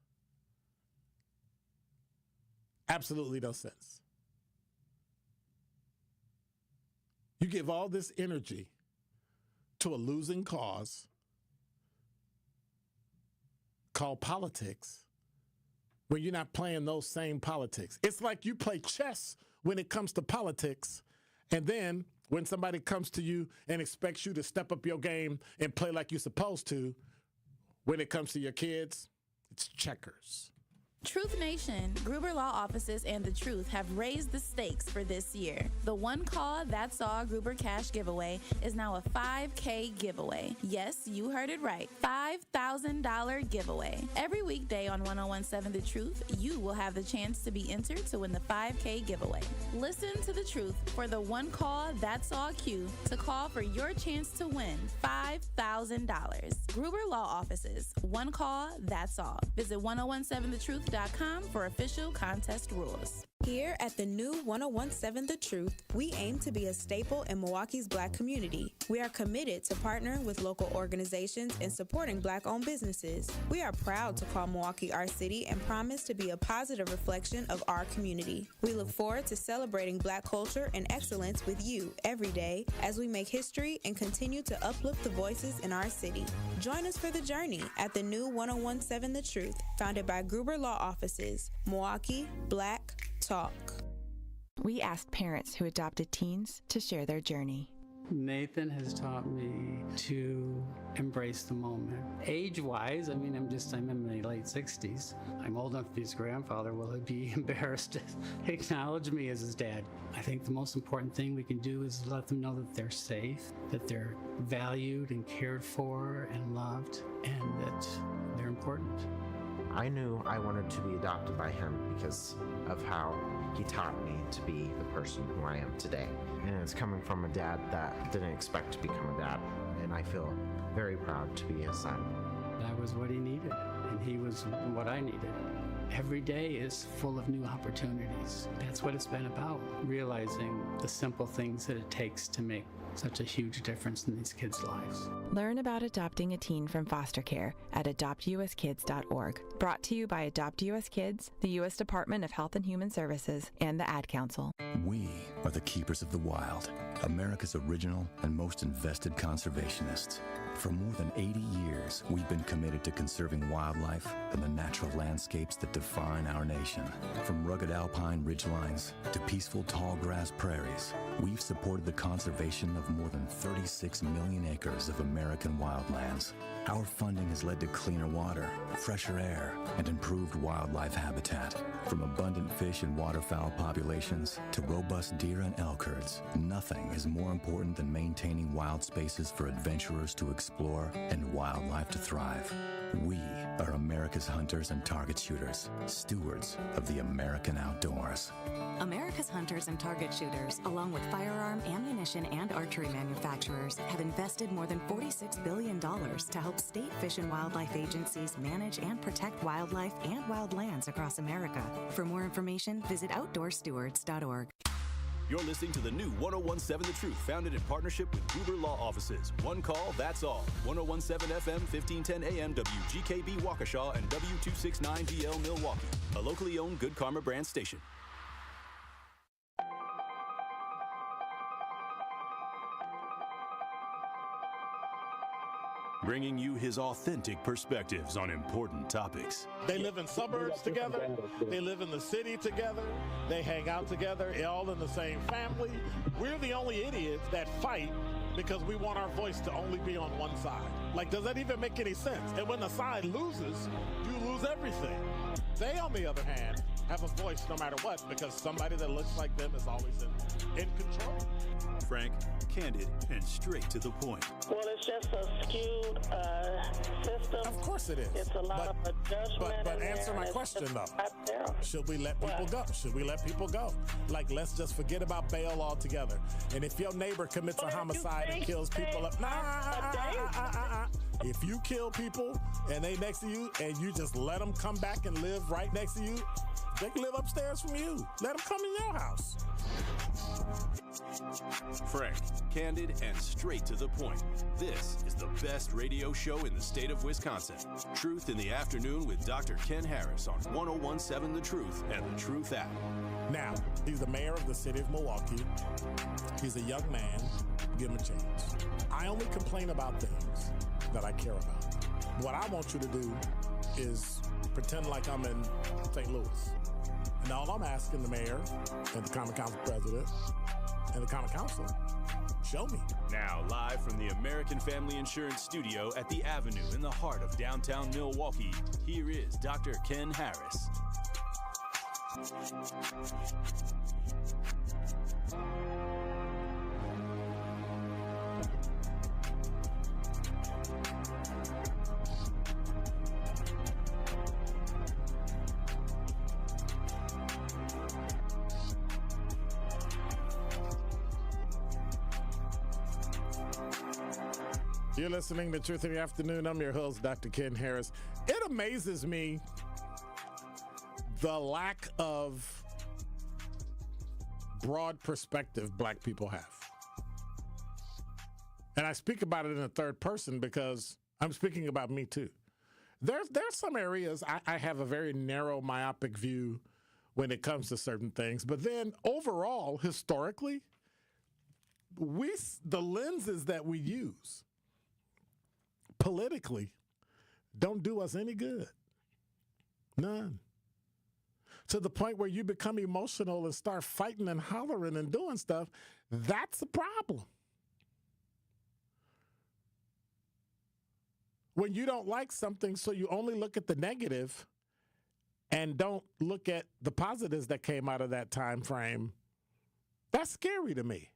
Absolutely no sense. You give all this energy to a losing cause called politics when you're not playing those same politics. It's like you play chess when it comes to politics, and then when somebody comes to you and expects you to step up your game and play like you're supposed to, when it comes to your kids, it's checkers. Truth Nation, Gruber Law Offices, and The Truth have raised the stakes for this year. The One Call That's All Gruber Cash Giveaway is now a $5K giveaway. Yes, you heard it right. $5,000 giveaway. Every weekday on 1017 The Truth, you will have the chance to be entered to win the $5K giveaway. Listen to The Truth for the One Call That's All cue to call for your chance to win $5,000. Gruber Law Offices. One Call That's All. Visit 1017thetruth.com for official contest rules. Here at the new 1017 The Truth, we aim to be a staple in Milwaukee's Black community. We are committed to partnering with local organizations and supporting Black-owned businesses. We are proud to call Milwaukee our city and promise to be a positive reflection of our community. We look forward to celebrating Black culture and excellence with you every day as we make history and continue to uplift the voices in our city. Join us for the journey at the new 1017 The Truth, founded by Gruber Law Offices, Milwaukee Black Talk. We asked parents who adopted teens to share their journey. Nathan has taught me to embrace the moment. Age-wise, I'm in my late 60s. I'm old enough to be his grandfather. Will he be embarrassed to acknowledge me as his dad? I think the most important thing we can do is let them know that they're safe, that they're valued and cared for and loved, and that they're important. I knew I wanted to be adopted by him because of how he taught me to be the person who I am today. And it's coming from a dad that didn't expect to become a dad, and I feel very proud to be his son. I was what he needed, and he was what I needed. Every day is full of new opportunities. That's what it's been about, realizing the simple things that it takes to make such a huge difference in these kids' lives. Learn about adopting a teen from foster care at adoptuskids.org. Brought to you by Adopt US Kids, the U.S. Department of Health and Human Services, and the Ad Council. We are the keepers of the wild. America's original and most invested conservationists. For more than 80 years, we've been committed to conserving wildlife and the natural landscapes that define our nation. From rugged alpine ridgelines to peaceful tall grass prairies, we've supported the conservation of more than 36 million acres of American wildlands. Our funding has led to cleaner water, fresher air, and improved wildlife habitat. From abundant fish and waterfowl populations to robust deer and elk herds, nothing is more important than maintaining wild spaces for adventurers to explore and wildlife to thrive. We are America's hunters and target shooters, stewards of the American outdoors. America's hunters and target shooters, along with firearm, ammunition, and archery manufacturers, have invested more than $46 billion to help state fish and wildlife agencies manage and protect wildlife and wildlands across America. For more information, visit OutdoorStewards.org. You're listening to the new 1017 The Truth, founded in partnership with Gruber Law Offices. One call, that's all. 1017 FM, 1510 AM, WGKB Waukesha, and W269DL Milwaukee. A locally owned Good Karma brand station. Bringing you his authentic perspectives on important topics. They live in suburbs together. They live in the city together. They hang out together, all in the same family. We're the only idiots that fight because we want our voice to only be on one side. Like, does that even make any sense? And when the side loses, you lose everything. They, on the other hand, have a voice no matter what because somebody that looks like them is always in control. Frank, candid, and straight to the point. Well, it's just a skewed system. Of course it is. It's a lot of adjustment. But answer my question, though. Should we let people go? Should we let people go? Like, let's just forget about bail altogether. And if your neighbor commits a homicide and kills people up, if you kill people and they next to you and you just let them come back and live right next to you, they can live upstairs from you. Let them come in your house. Frank, candid, and straight to the point. This is the best radio show in the state of Wisconsin. Truth in the Afternoon with Dr. Ken Harris on 1017 The Truth and The Truth app. Now, he's the mayor of the city of Milwaukee. He's a young man. Give him a chance. I only complain about things that I care about. What I want you to do is pretend like I'm in St. Louis. And all I'm asking the mayor and the Common Council president and the Common Council, show me. Now, live from the American Family Insurance Studio at the Avenue in the heart of downtown Milwaukee, here is Dr. Ken Harris. You're listening to Truth in the Afternoon. I'm your host, Dr. Ken Harris. It amazes me the lack of broad perspective black people have. And I speak about it in the third person because I'm speaking about me too. There's some areas I have a very narrow, myopic view when it comes to certain things. But then overall, historically, the lenses that we use politically don't do us any good. None. To the point where you become emotional and start fighting and hollering and doing stuff, that's a problem. When you don't like something, so you only look at the negative and don't look at the positives that came out of that time frame, that's scary to me.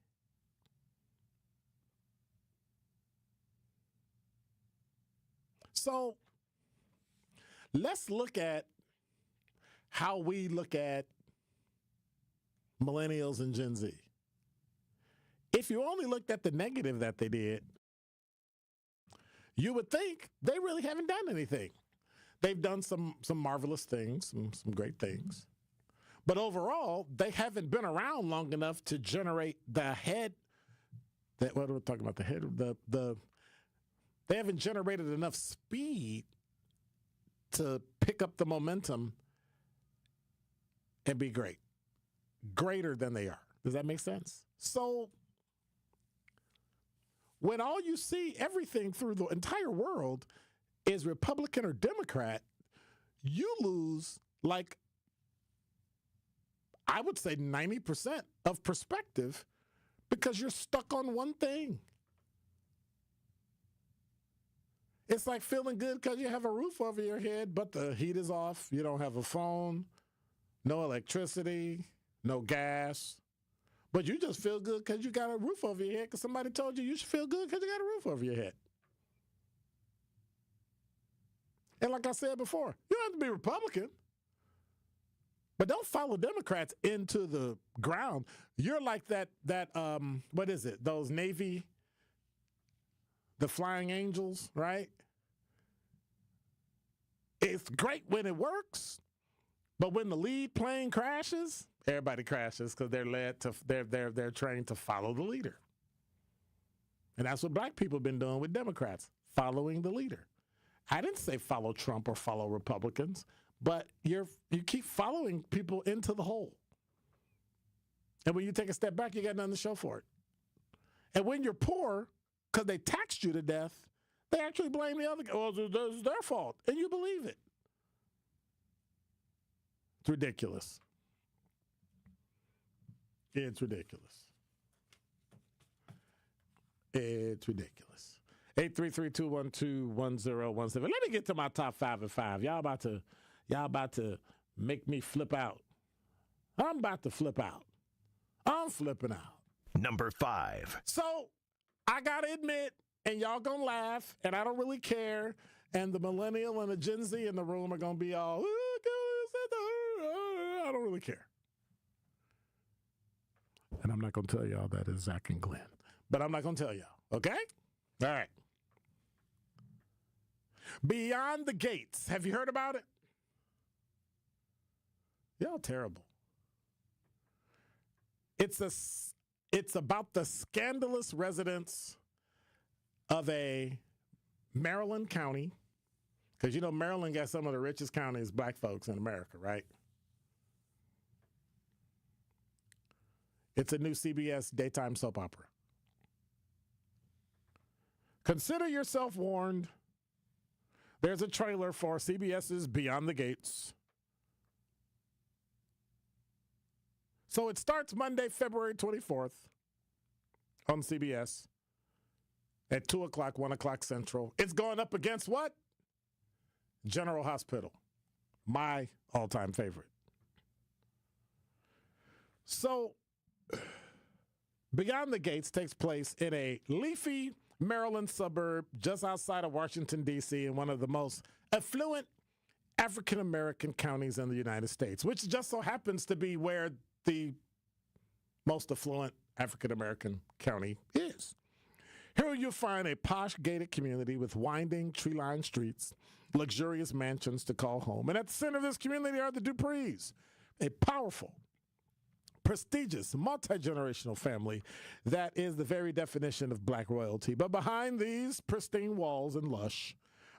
So let's look at how we look at millennials and Gen Z. If you only looked at the negative that they did, you would think they really haven't done anything. They've done some marvelous things, some great things. But overall, they haven't been around long enough to generate the head. What are we talking about? The head of they haven't generated enough speed to pick up the momentum and be great. Greater than they are. Does that make sense? So when all you see, everything through the entire world is Republican or Democrat, you lose, like, I would say 90% of perspective because you're stuck on one thing. It's like feeling good because you have a roof over your head, but the heat is off. You don't have a phone, no electricity, no gas. But you just feel good because you got a roof over your head because somebody told you should feel good because you got a roof over your head. And like I said before, you don't have to be Republican. But don't follow Democrats into the ground. You're like that what is it? Those Navy, the Flying Angels, right? It's great when it works, but when the lead plane crashes, everybody crashes because they're trained to follow the leader. And that's what black people have been doing with Democrats, following the leader. I didn't say follow Trump or follow Republicans, but you keep following people into the hole. And when you take a step back, you got nothing to show for it. And when you're poor, because they taxed you to death, they actually blame the other guy. Well, it's their fault. And you believe it. It's ridiculous. It's ridiculous. It's ridiculous. 833-212-1017. Let me get to my top 5 and 5. Y'all about to make me flip out. I'm about to flip out. I'm flipping out. Number 5. So I got to admit, and y'all going to laugh, and I don't really care, and the millennial and the Gen Z in the room are going to be all, I don't really care. And I'm not going to tell y'all that is Zach and Glenn. But I'm not going to tell y'all, okay? All right. Beyond the Gates. Have you heard about it? Y'all terrible. It's about the scandalous residents of a Maryland county, because you know Maryland got some of the richest counties, black folks in America, right? It's a new CBS daytime soap opera. Consider yourself warned. There's a trailer for CBS's Beyond the Gates. So it starts Monday, February 24th on CBS at 2 o'clock, 1 o'clock Central. It's going up against what? General Hospital, my all-time favorite. So Beyond the Gates takes place in a leafy Maryland suburb just outside of Washington, D.C., in one of the most affluent African-American counties in the United States, which just so happens to be where the most affluent African-American county is. Here you'll find a posh gated community with winding tree-lined streets, luxurious mansions to call home. And at the center of this community are the Duprees, a powerful, prestigious, multi-generational family that is the very definition of black royalty. But behind these pristine walls and lush,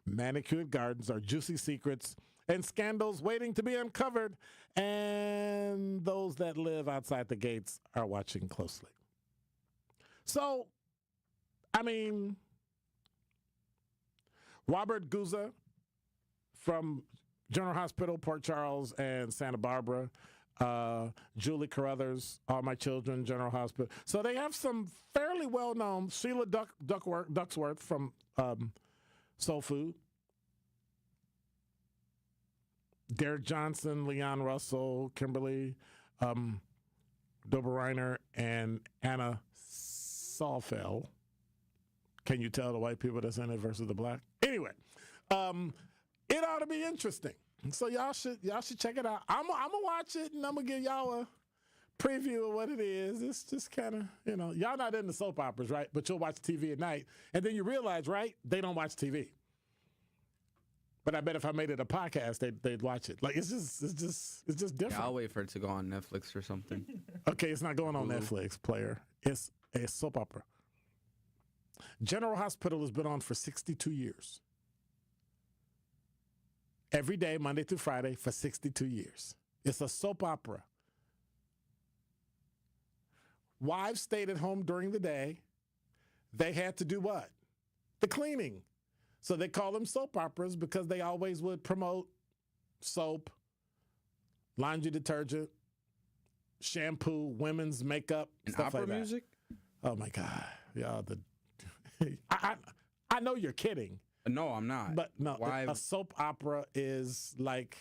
manicured gardens are juicy secrets and scandals waiting to be uncovered, and those that live outside the gates are watching closely. So, I mean, Robert Guzza from General Hospital, Port Charles, and Santa Barbara, Julie Carruthers, All My Children, General Hospital. So they have some fairly well-known, Sheila Ducksworth from Soul Food, Derek Johnson, Leon Russell, Kimberly Doberreiner, and Anna Salfeld. Can you tell the white people that's in it versus the black? Anyway, it ought to be interesting. So y'all should check it out. I'm gonna watch it, and I'm gonna give y'all a preview of what it is. It's just kind of, y'all not into soap operas, right? But you'll watch TV at night, and then you realize, right, they don't watch TV. But I bet if I made it a podcast, they'd watch it. Like it's just different. Yeah, I'll wait for it to go on Netflix or something. Okay, it's not going on Netflix, player. It's a soap opera. General Hospital has been on for 62 years. Every day, Monday through Friday, for 62 years. It's a soap opera. Wives stayed at home during the day. they had to do what? The cleaning. So they call them soap operas because they always would promote soap, laundry detergent, shampoo, women's makeup, And stuff opera like that. music? Oh my God. Yeah, I know you're kidding. No, I'm not. But no, Why? a soap opera is like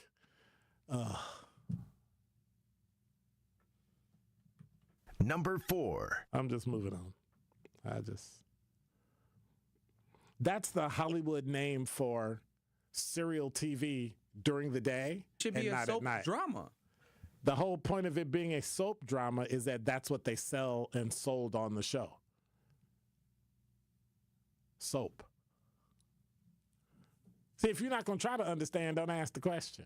Number 4. I'm just moving on. That's the Hollywood name for serial TV during the day. Should and be a not soap at night. drama. The whole point of it being a soap drama is that that's what they sell and sold on the show. Soap. See, if you're not going to try to understand, don't ask the question.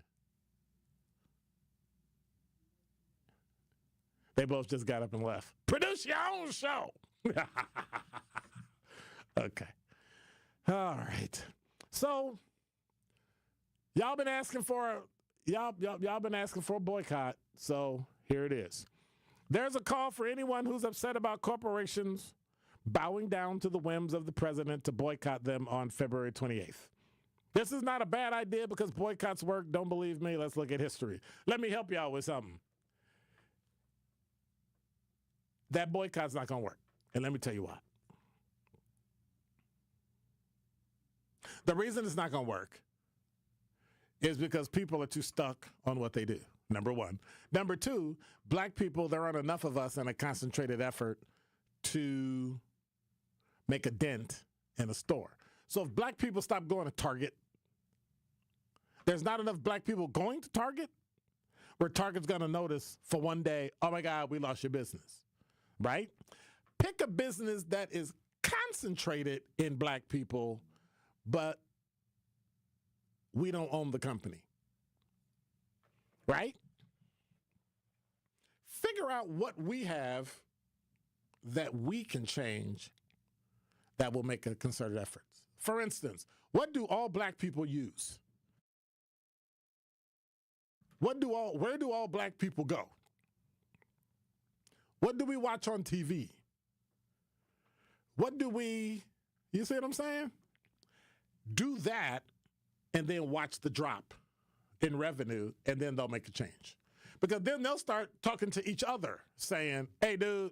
They both just got up and left. Produce your own show. Okay. All right. So y'all been asking for a boycott. So here it is. There's a call for anyone who's upset about corporations bowing down to the whims of the president to boycott them on February 28th. This is not a bad idea because boycotts work. Don't believe me? Let's look at history. Let me help y'all with something. That boycott's not going to work. And let me tell you why. The reason it's not going to work is because people are too stuck on what they do, number one. Number two, black people, there aren't enough of us in a concentrated effort to make a dent in a store. So if black people stop going to Target, there's not enough black people going to Target where Target's going to notice for one day, oh my God, we lost your business, right? Pick a business that is concentrated in black people, but we don't own the company, right? Figure out what we have that we can change that will make a concerted effort. For instance, what do all black people use? Where do all black people go? What do we watch on TV? You see what I'm saying? Do that and then watch the drop in revenue, and then they'll make a change. Because then they'll start talking to each other saying, hey, dude,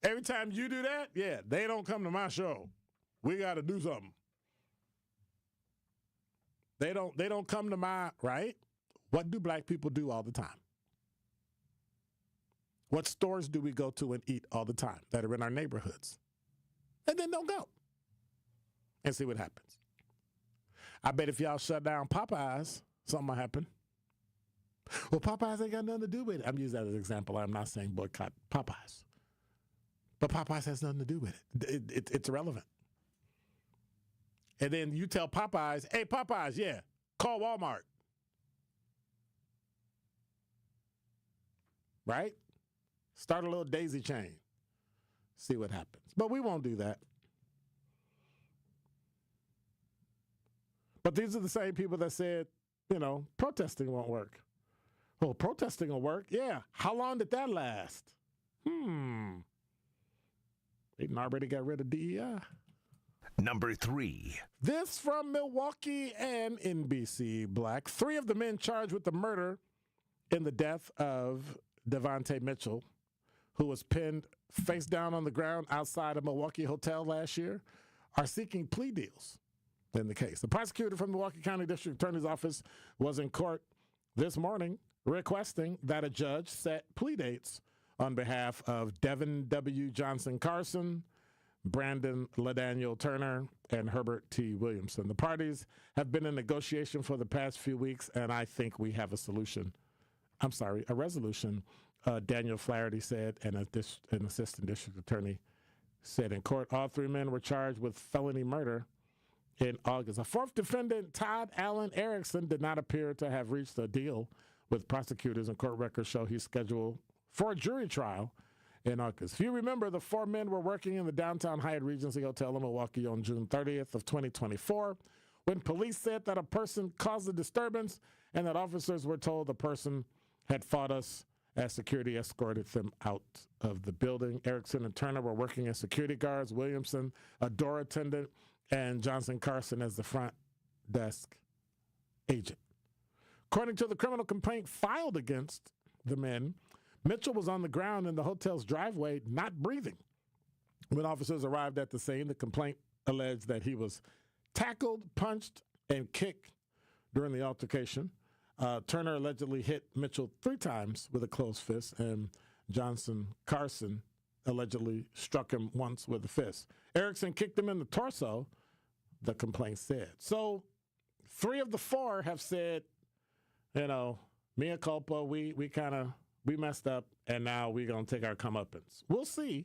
every time you do that, yeah, they don't come to my show. We got to do something. They don't come to my, right? What do black people do all the time? What stores do we go to and eat all the time that are in our neighborhoods? And then they'll go and see what happens. I bet if y'all shut down Popeyes, something will happen. Well, Popeyes ain't got nothing to do with it. I'm using that as an example. I'm not saying boycott Popeyes. But Popeyes has nothing to do with it. It's irrelevant. And then you tell Popeyes, hey, Popeyes, yeah, call Walmart. Right? Start a little daisy chain. See what happens. But we won't do that. But these are the same people that said, protesting won't work. Oh, protesting will work? Yeah. How long did that last? They already got rid of DEI. Number 3. This from Milwaukee and NBC Black. 3 of the men charged with the murder in the death of Devontae Mitchell, who was pinned face down on the ground outside a Milwaukee hotel last year, are seeking plea deals in the case. The prosecutor from the Milwaukee County District Attorney's Office was in court this morning requesting that a judge set plea dates on behalf of Devin W. Johnson Carson, Brandon LaDaniel Turner, and Herbert T. Williamson. The parties have been in negotiation for the past few weeks, and I think we have a resolution, Daniel Flaherty said, and an assistant district attorney said in court. All 3 men were charged with felony murder in August. A 4th defendant, Todd Allen Erickson, did not appear to have reached a deal with prosecutors, and court records show he's scheduled for a jury trial in August. If you remember, the 4 men were working in the downtown Hyatt Regency Hotel in Milwaukee on June 30th of 2024 when police said that a person caused a disturbance and that officers were told the person had fought us as security escorted them out of the building. Erickson and Turner were working as security guards, Williamson, a door attendant, and Johnson Carson as the front desk agent. According to the criminal complaint filed against the men, Mitchell was on the ground in the hotel's driveway, not breathing. When officers arrived at the scene, the complaint alleged that he was tackled, punched, and kicked during the altercation. Turner allegedly hit Mitchell 3 times with a closed fist, and Johnson Carson allegedly struck him once with a fist. Erickson kicked him in the torso, the complaint said. So 3 of the 4 have said, mea culpa, we messed up, and now we're going to take our comeuppance. We'll see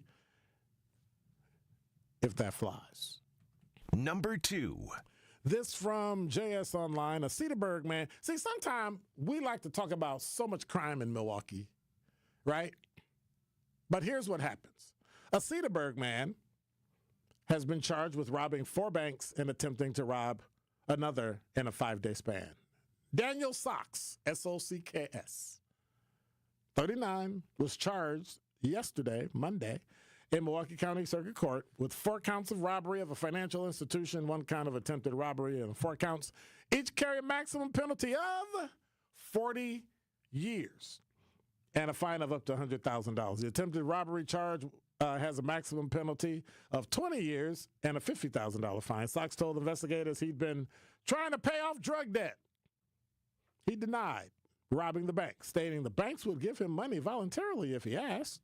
if that flies. Number 2. This from JS Online, a Cedarburg man. See, sometimes we like to talk about so much crime in Milwaukee, right? But here's what happens. A Cedarburg man has been charged with robbing 4 banks and attempting to rob another in a 5-day span. Daniel Socks, S-O-C-K-S, 39, was charged yesterday, Monday, in Milwaukee County Circuit Court with 4 counts of robbery of a financial institution, 1 count of attempted robbery, and 4 counts each carry a maximum penalty of 40 years and a fine of up to $100,000. The attempted robbery charge has a maximum penalty of 20 years and a $50,000 fine. Socks told investigators he'd been trying to pay off drug debt. He denied robbing the bank, stating the banks would give him money voluntarily if he asked.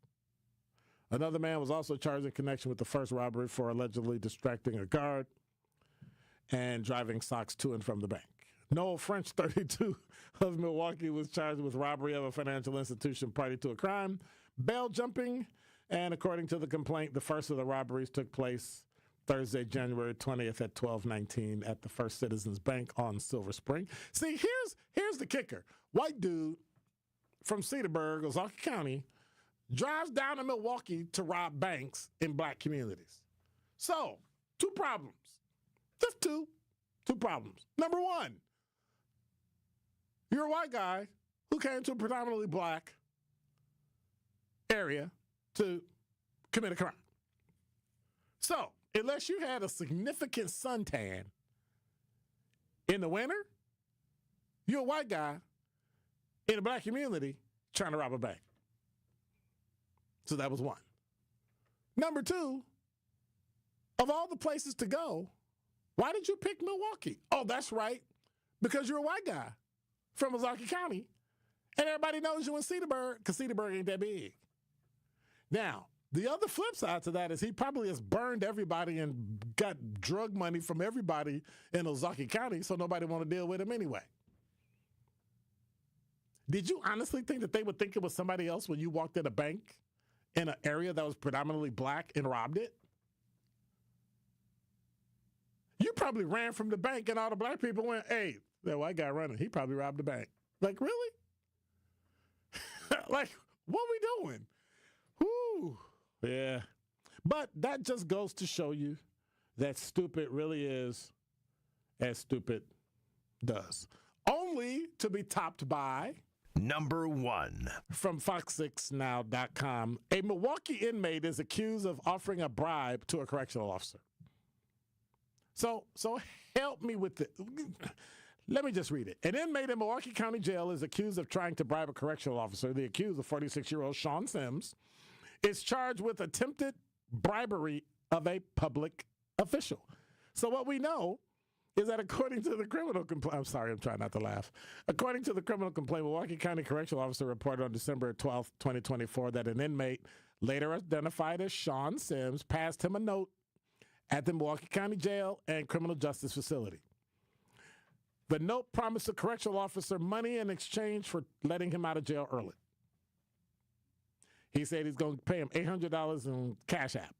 Another man was also charged in connection with the first robbery for allegedly distracting a guard and driving Socks to and from the bank. Noel French, 32, of Milwaukee, was charged with robbery of a financial institution party to a crime, bail jumping, and according to the complaint, the first of the robberies took place Thursday, January 20th at 12:19 at the First Citizens Bank on Silver Spring. See, here's the kicker. White dude from Cedarburg, Ozaukee County, drives down to Milwaukee to rob banks in black communities. So, 2 problems. Just 2 problems. Number 1, you're a white guy who came to a predominantly black area to commit a crime. So, unless you had a significant suntan in the winter, you're a white guy in a black community trying to rob a bank. So that was 1. Number 2, of all the places to go, why did you pick Milwaukee? Oh, that's right, because you're a white guy from Ozaukee County, and everybody knows you in Cedarburg, because Cedarburg ain't that big. Now, the other flip side to that is he probably has burned everybody and got drug money from everybody in Ozaukee County, so nobody want to deal with him anyway. Did you honestly think that they would think it was somebody else when you walked in a bank in an area that was predominantly black and robbed it? You probably ran from the bank and all the black people went, hey, that white guy running, he probably robbed the bank. Like, really? Like, what we doing? Whoo. Yeah. But that just goes to show you that stupid really is as stupid does. Only to be topped by Number 1. From Fox6Now.com, a Milwaukee inmate is accused of offering a bribe to a correctional officer. So help me with it. Let me just read it. An inmate in Milwaukee County Jail is accused of trying to bribe a correctional officer. The accused, a 46-year-old Sean Simmons, is charged with attempted bribery of a public official. So what we know is that according to the criminal complaint, I'm sorry, I'm trying not to laugh. According to the criminal complaint, Milwaukee County Correctional Officer reported on December 12, 2024, that an inmate, later identified as Sean Sims, passed him a note at the Milwaukee County Jail and Criminal Justice Facility. The note promised the correctional officer money in exchange for letting him out of jail early. He said he's going to pay him $800 in Cash App.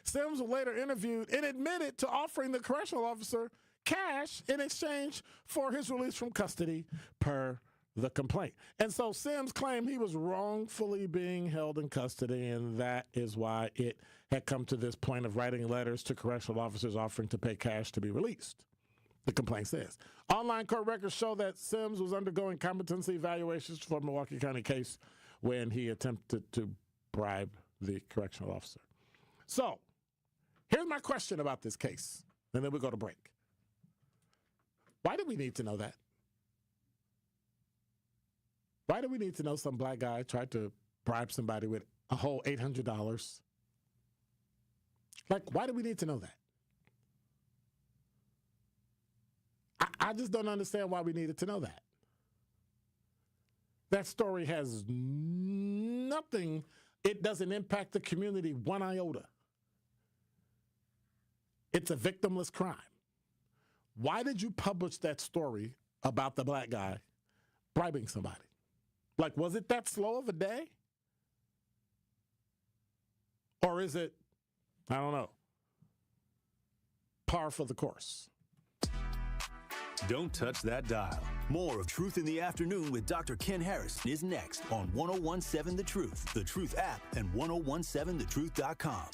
Sims was later interviewed and admitted to offering the correctional officer cash in exchange for his release from custody per the complaint. And so Sims claimed he was wrongfully being held in custody, and that is why it had come to this point of writing letters to correctional officers offering to pay cash to be released. the complaint says. Online court records show that Sims was undergoing competency evaluations for a Milwaukee County case when he attempted to bribe the correctional officer. So, here's my question about this case, and then we'll go to break. Why do we need to know that? Why do we need to know some black guy tried to bribe somebody with a whole $800? Like, why do we need to know that? I just don't understand why we needed to know that. That story has nothing, it doesn't impact the community one iota. It's a victimless crime. Why did you publish that story about the black guy bribing somebody? Like, was it that slow of a day? Or is it, I don't know, par for the course? Don't touch that dial. More of Truth in the Afternoon with Dr. Ken Harris is next on 1017 The Truth, The Truth app, and 1017thetruth.com.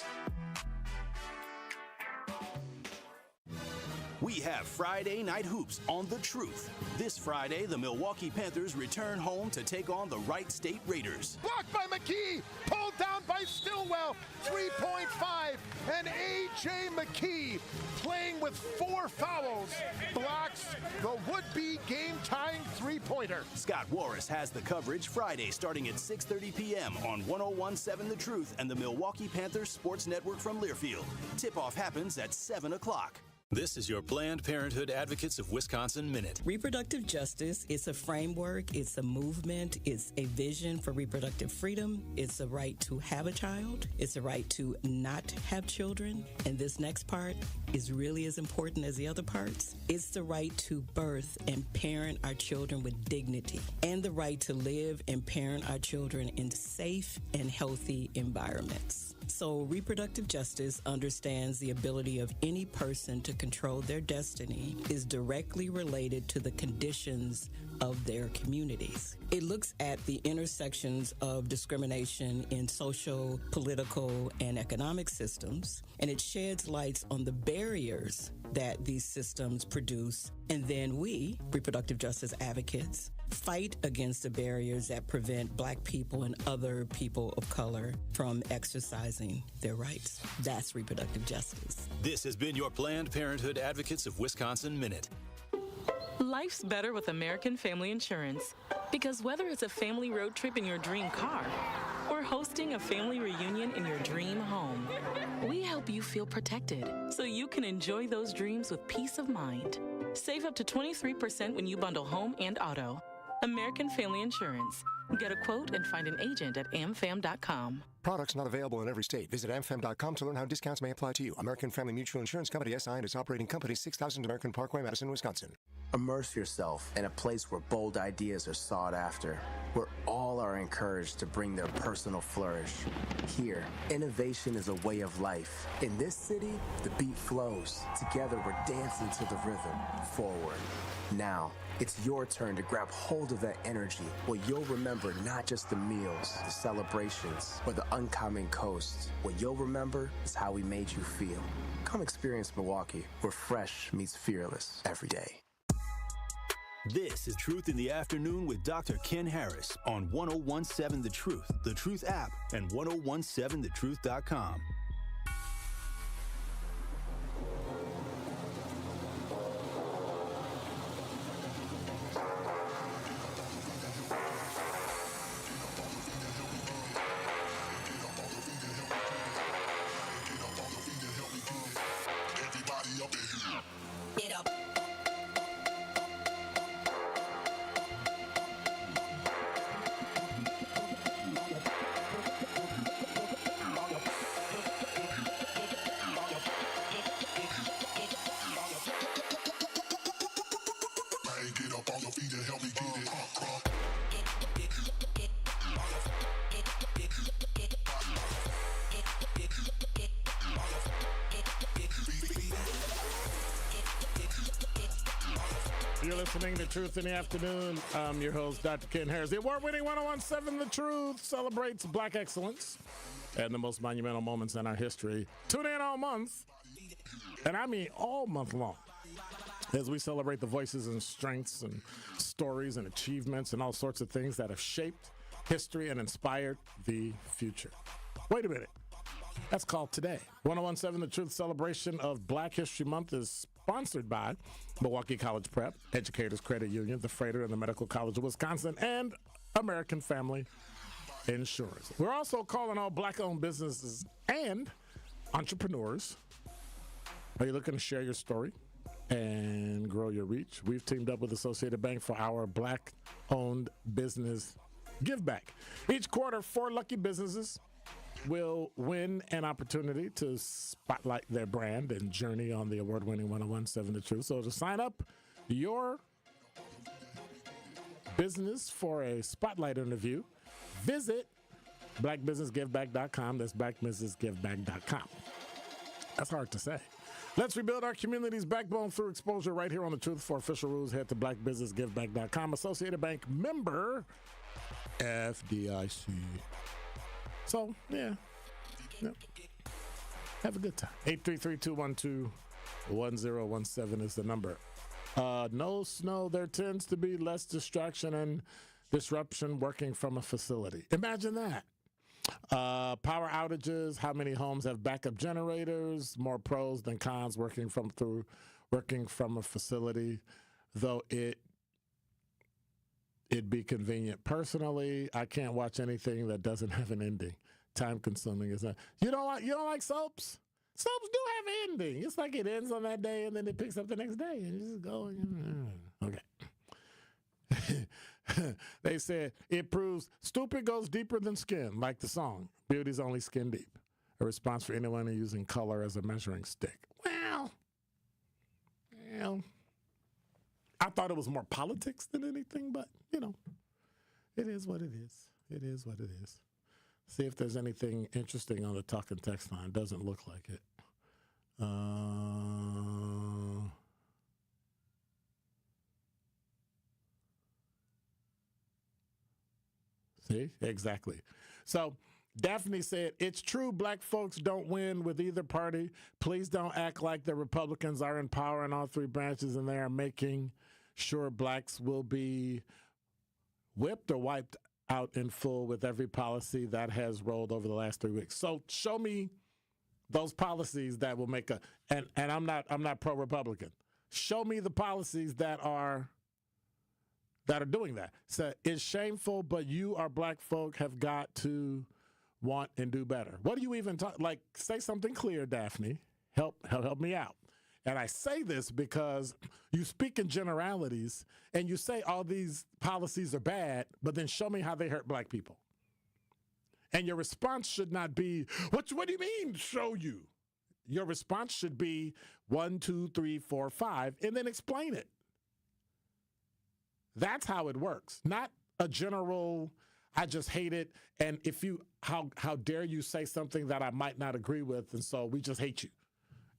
We have Friday Night Hoops on The Truth. This Friday, the Milwaukee Panthers return home to take on the Wright State Raiders. Blocked by McKee, pulled down by Stillwell, 3.5, and A.J. McKee, playing with 4 fouls, blocks the would-be game-tying three-pointer. Scott Warris has the coverage Friday starting at 6:30 p.m. on 1017 The Truth and the Milwaukee Panthers Sports Network from Learfield. Tip-off happens at 7 o'clock. This is your Planned Parenthood Advocates of Wisconsin Minute. Reproductive justice is a framework, it's a movement, it's a vision for reproductive freedom, it's a right to have a child, it's a right to not have children, and this next part is really as important as the other parts. It's the right to birth and parent our children with dignity, and the right to live and parent our children in safe and healthy environments. So reproductive justice understands the ability of any person to control their destiny is directly related to the conditions of their communities. It looks at the intersections of discrimination in social, political, and economic systems, and it sheds lights on the barriers that these systems produce. And then we, reproductive justice advocates, fight against the barriers that prevent Black people and other people of color from exercising their rights. That's reproductive justice. This has been your Planned Parenthood Advocates of Wisconsin Minute. Life's better with American Family Insurance. Because whether it's a family road trip in your dream car or hosting a family reunion in your dream home, we help you feel protected so you can enjoy those dreams with peace of mind. Save up to 23% when you bundle home and auto. American Family Insurance. Get a quote and find an agent at amfam.com. Products not available in every state. Visit amfam.com to learn how discounts may apply to you. American Family Mutual Insurance Company, SI, and its operating company, 6000 American Parkway, Madison, Wisconsin. Immerse yourself in a place where bold ideas are sought after, where all are encouraged to bring their personal flourish. Here, innovation is a way of life. In this city, the beat flows. Together, we're dancing to the rhythm. Forward. Now, it's your turn to grab hold of that energy where you'll remember not just the meals, the celebrations, or the uncommon coast. What you'll remember is how we made you feel. Come experience Milwaukee, where fresh meets fearless every day. This is Truth in the Afternoon with Dr. Ken Harris on 1017 The Truth app, and 1017thetruth.com. You're listening to Truth in the Afternoon. I'm your host, Dr. Ken Harris. The award-winning 1017 The Truth celebrates Black excellence and the most monumental moments in our history. Tune in all month, and I mean all month long, as we celebrate the voices and strengths and stories and achievements and all sorts of things that have shaped history and inspired the future. Wait a minute. That's called Today. 1017 The Truth celebration of Black History Month is sponsored by Milwaukee College Prep, Educators Credit Union, the Freighter and the Medical College of Wisconsin, and American Family Insurance. We're also calling all Black-owned businesses and entrepreneurs. Are you looking to share your story and grow your reach? We've teamed up with Associated Bank for our Black-owned business give back. Each quarter, 4 lucky businesses will win an opportunity to spotlight their brand and journey on the award-winning 1017 The Truth. So to sign up your business for a spotlight interview, visit blackbusinessgiveback.com. That's blackbusinessgiveback.com. That's hard to say. Let's rebuild our community's backbone through exposure right here on The Truth. For official rules, head to blackbusinessgiveback.com. Associated Bank member FDIC. So, yeah. Have a good time. 833-212-1017 is the number. No snow. There tends to be less distraction and disruption working from a facility. Imagine that. Power outages. How many homes have backup generators? More pros than cons working from a facility. Though it'd be convenient. Personally, I can't watch anything that doesn't have an ending. Time consuming is not. You don't like soaps? Soaps do have an ending. It's like it ends on that day and then it picks up the next day and you just go. Okay. They said it proves stupid goes deeper than skin, like the song. Beauty's only skin deep. A response for anyone using color as a measuring stick. Well, I thought it was more politics than anything, but, it is what it is. It is what it is. See if there's anything interesting on the talk and text line. Doesn't look like it. See? Exactly. So Daphne said, it's true Black folks don't win with either party. Please don't act like the Republicans are in power in all 3 branches and they are making sure Blacks will be whipped or wiped out in full with every policy that has rolled over the last 3 weeks. So show me those policies that will make and I'm not pro-Republican. Show me the policies that are doing that. So it's shameful, but you, our Black folk, have got to want and do better. What do you even talk? Like, say something clear, Daphne. Help me out. And I say this because you speak in generalities and you say all these policies are bad, but then show me how they hurt Black people. And your response should not be, what do you mean, show you? Your response should be 1, 2, 3, 4, 5, and then explain it. That's how it works. Not a general, I just hate it. And how dare you say something that I might not agree with, and so we just hate you.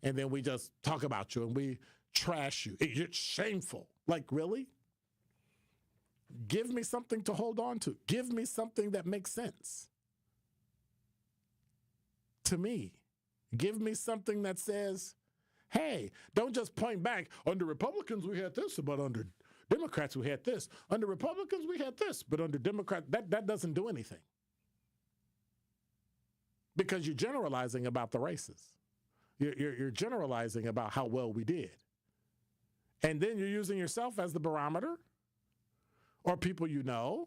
And then we just talk about you and we trash you. It's shameful. Like, really? Give me something to hold on to. Give me something that makes sense to me. Give me something that says, hey, don't just point back. Under Republicans, we had this, but under Democrats, we had this. Under Republicans, we had this, but under Democrats, that doesn't do anything. Because you're generalizing about the races. You're generalizing about how well we did. And then you're using yourself as the barometer or people you know.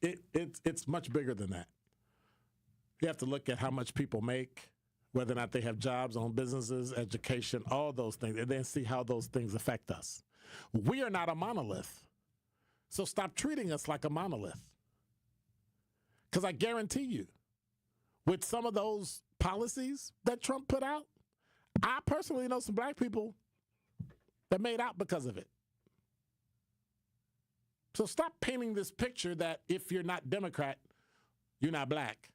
It's much bigger than that. You have to look at how much people make, whether or not they have jobs, own businesses, education, all those things, and then see how those things affect us. We are not a monolith. So stop treating us like a monolith. Because I guarantee you, with some of those policies that Trump put out, I personally know some Black people that made out because of it. So stop painting this picture that if you're not Democrat, you're not Black.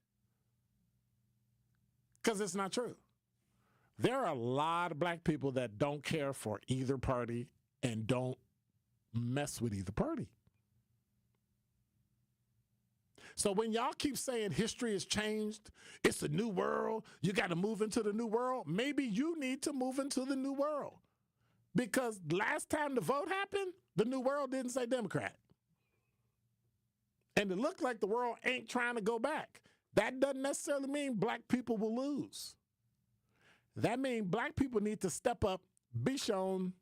Because it's not true. There are a lot of Black people that don't care for either party and don't mess with either party. So when y'all keep saying history has changed, it's a new world, you got to move into the new world, maybe you need to move into the new world. Because last time the vote happened, the New World didn't say Democrat. And it looked like the world ain't trying to go back. That doesn't necessarily mean black people will lose. That means black people need to step up, be shown,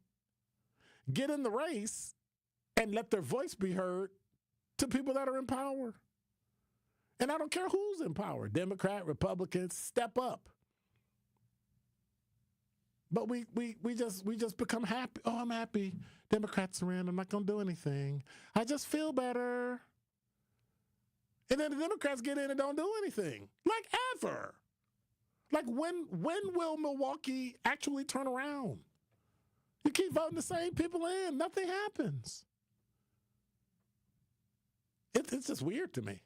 get in the race, and let their voice be heard to people that are in power. And I don't care who's in power, Democrat, Republicans, step up. But we just become happy. Oh, I'm happy. Democrats are in. I'm not going to do anything. I just feel better. And then the Democrats get in and don't do anything. Like ever. Like when will Milwaukee actually turn around? You keep voting the same people in. Nothing happens. It's just weird to me.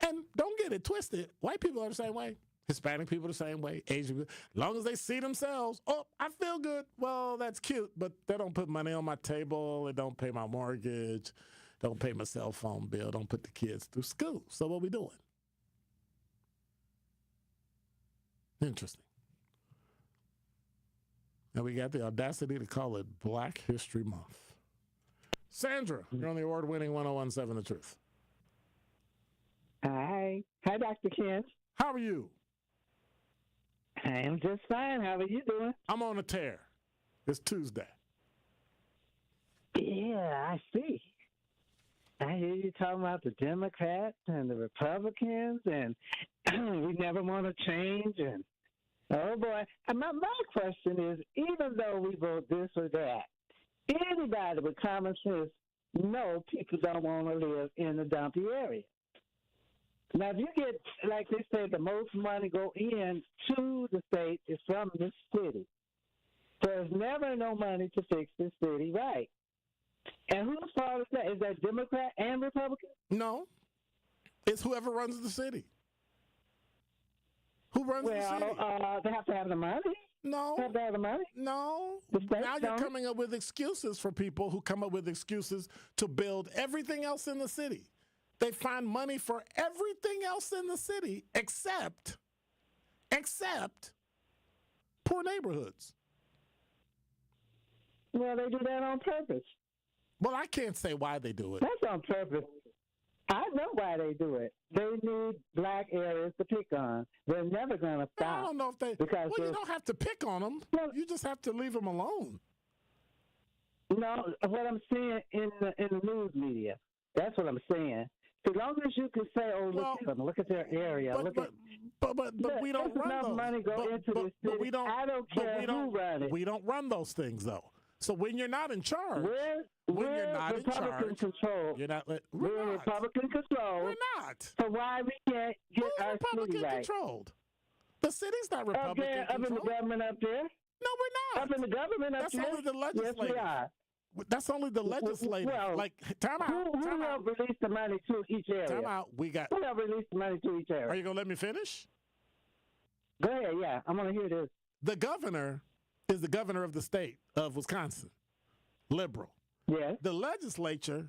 And don't get it twisted. White people are the same way. Hispanic people the same way. Asian people. As long as they see themselves, oh, I feel good. Well, that's cute, but they don't put money on my table. They don't pay my mortgage. Don't pay my cell phone bill. Don't put the kids through school. So what we doing? Interesting. And we got the audacity to call it Black History Month. Sandra, you're on the award-winning 1017 The Truth. Hi. Hi, Dr. Kent. How are you? I am just fine. How are you doing? I'm on a tear. It's Tuesday. Yeah, I see. I hear you talking about the Democrats and the Republicans, and we never want to change. And oh boy, my question is: even though we vote this or that, anybody with common sense know people don't want to live in the dumpy area. Now, if you get, like they said, the most money go in to the state is from the city. There's never no money to fix the city right. And whose fault is that? Is that Democrat and Republican? No. It's whoever runs the city. Who runs the city? They have to have the money. No. They have to have the money. No. Now you're coming up with excuses for people who come up with excuses to build everything else in the city. They find money for everything else in the city except poor neighborhoods. Well, they do that on purpose. Well, I can't say why they do it. That's on purpose. I know why they do it. They need black areas to pick on. They're never going to stop. I don't know if they... Well, you don't have to pick on them. You just have to leave them alone. No, what I'm saying in the news media, that's what I'm saying. As long as you can say, oh, look at them, look at their area. But we don't run enough those. Money go into this city. We don't, I don't care who runs it. We don't run those things, though. So when you're not in charge, we're Republican control. You're not. We're Republican control. We're not. So why we can't get our city right? Controlled. The city's not Republican controlled. Up in the government up there. No, we're not. Up in the government up there. That's only the legislature. Yes, we are. That's only the legislature. Well, time out. Who will release the money to each area? Time out. Who will release the money to each area? Are you going to let me finish? Go ahead, yeah. I'm going to hear this. The governor is the governor of the state of Wisconsin. Liberal. Yes. The legislature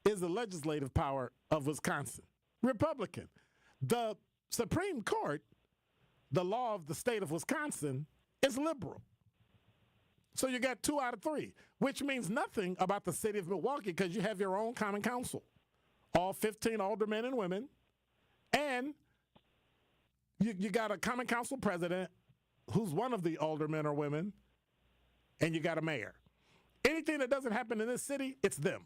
is the legislative power of Wisconsin. Republican. The Supreme Court, the law of the state of Wisconsin, is liberal. So you got 2 out of 3, which means nothing about the city of Milwaukee because you have your own common council. All 15 aldermen and women. And you got a common council president who's one of the aldermen or women. And you got a mayor. Anything that doesn't happen in this city, it's them.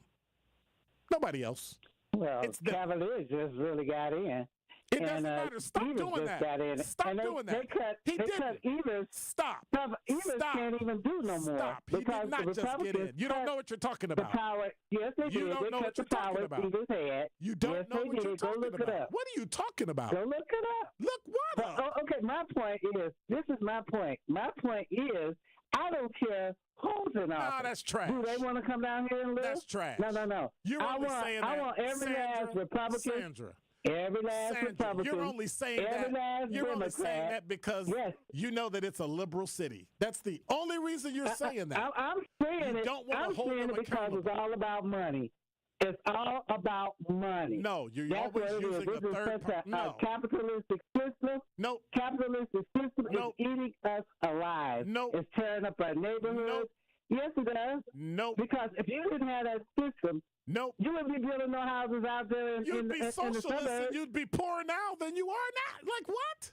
Nobody else. Well, it's them. Cavaliers just really got in. It doesn't matter. Stop doing that. Stop doing that. They cut Evers. Stop. Evers can't even do no more. Stop. He did not just get in. You don't know what you're talking about. The power. Yes, they did. You don't know what you're talking about. You don't know what you're talking about. What are you talking about? Go look it up. Look what up? Okay, my point is, this is my point. My point is, I don't care who's in office. No, that's trash. Do they want to come down here and live? That's trash. No. You're only saying that. I want every last Republican. Sandra. Every last Republican. You're only saying that. You're only saying that because you know that it's a liberal city. That's the only reason you're saying that. I'm saying it. Don't want to hold them because accountable. it's all about money. It's all about money. No, you're That's always what using a third party. No. Capitalistic system. Nope. Capitalistic system is eating us alive. lives. Nope. It's tearing up our neighborhoods. Nope. Yes, it does. Nope. Because if you didn't have that system, nope, you wouldn't be building no houses out there in, you'd be in the socialist suburbs. and you'd be poorer now than you are now. Like what?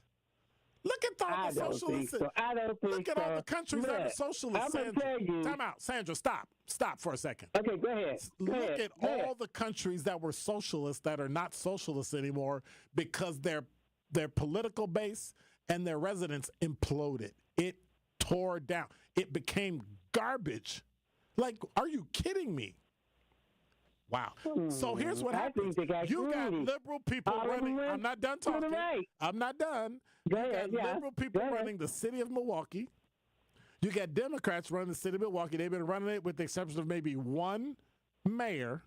Look at all the socialists. So. I don't think Look at all the countries that are socialist. I'm going to tell you. Time out. Sandra, stop. Stop for a second. Okay, go ahead. Look at all the countries that were socialist that are not socialists anymore because their political base and their residents imploded. It tore down. It became garbage. Like, are you kidding me? Wow. So here's what happens. You got liberal people running. I'm not done talking. I'm not done. You got liberal people running the city of Milwaukee. You got Democrats running the city of Milwaukee. They've been running it with the exception of maybe one mayor.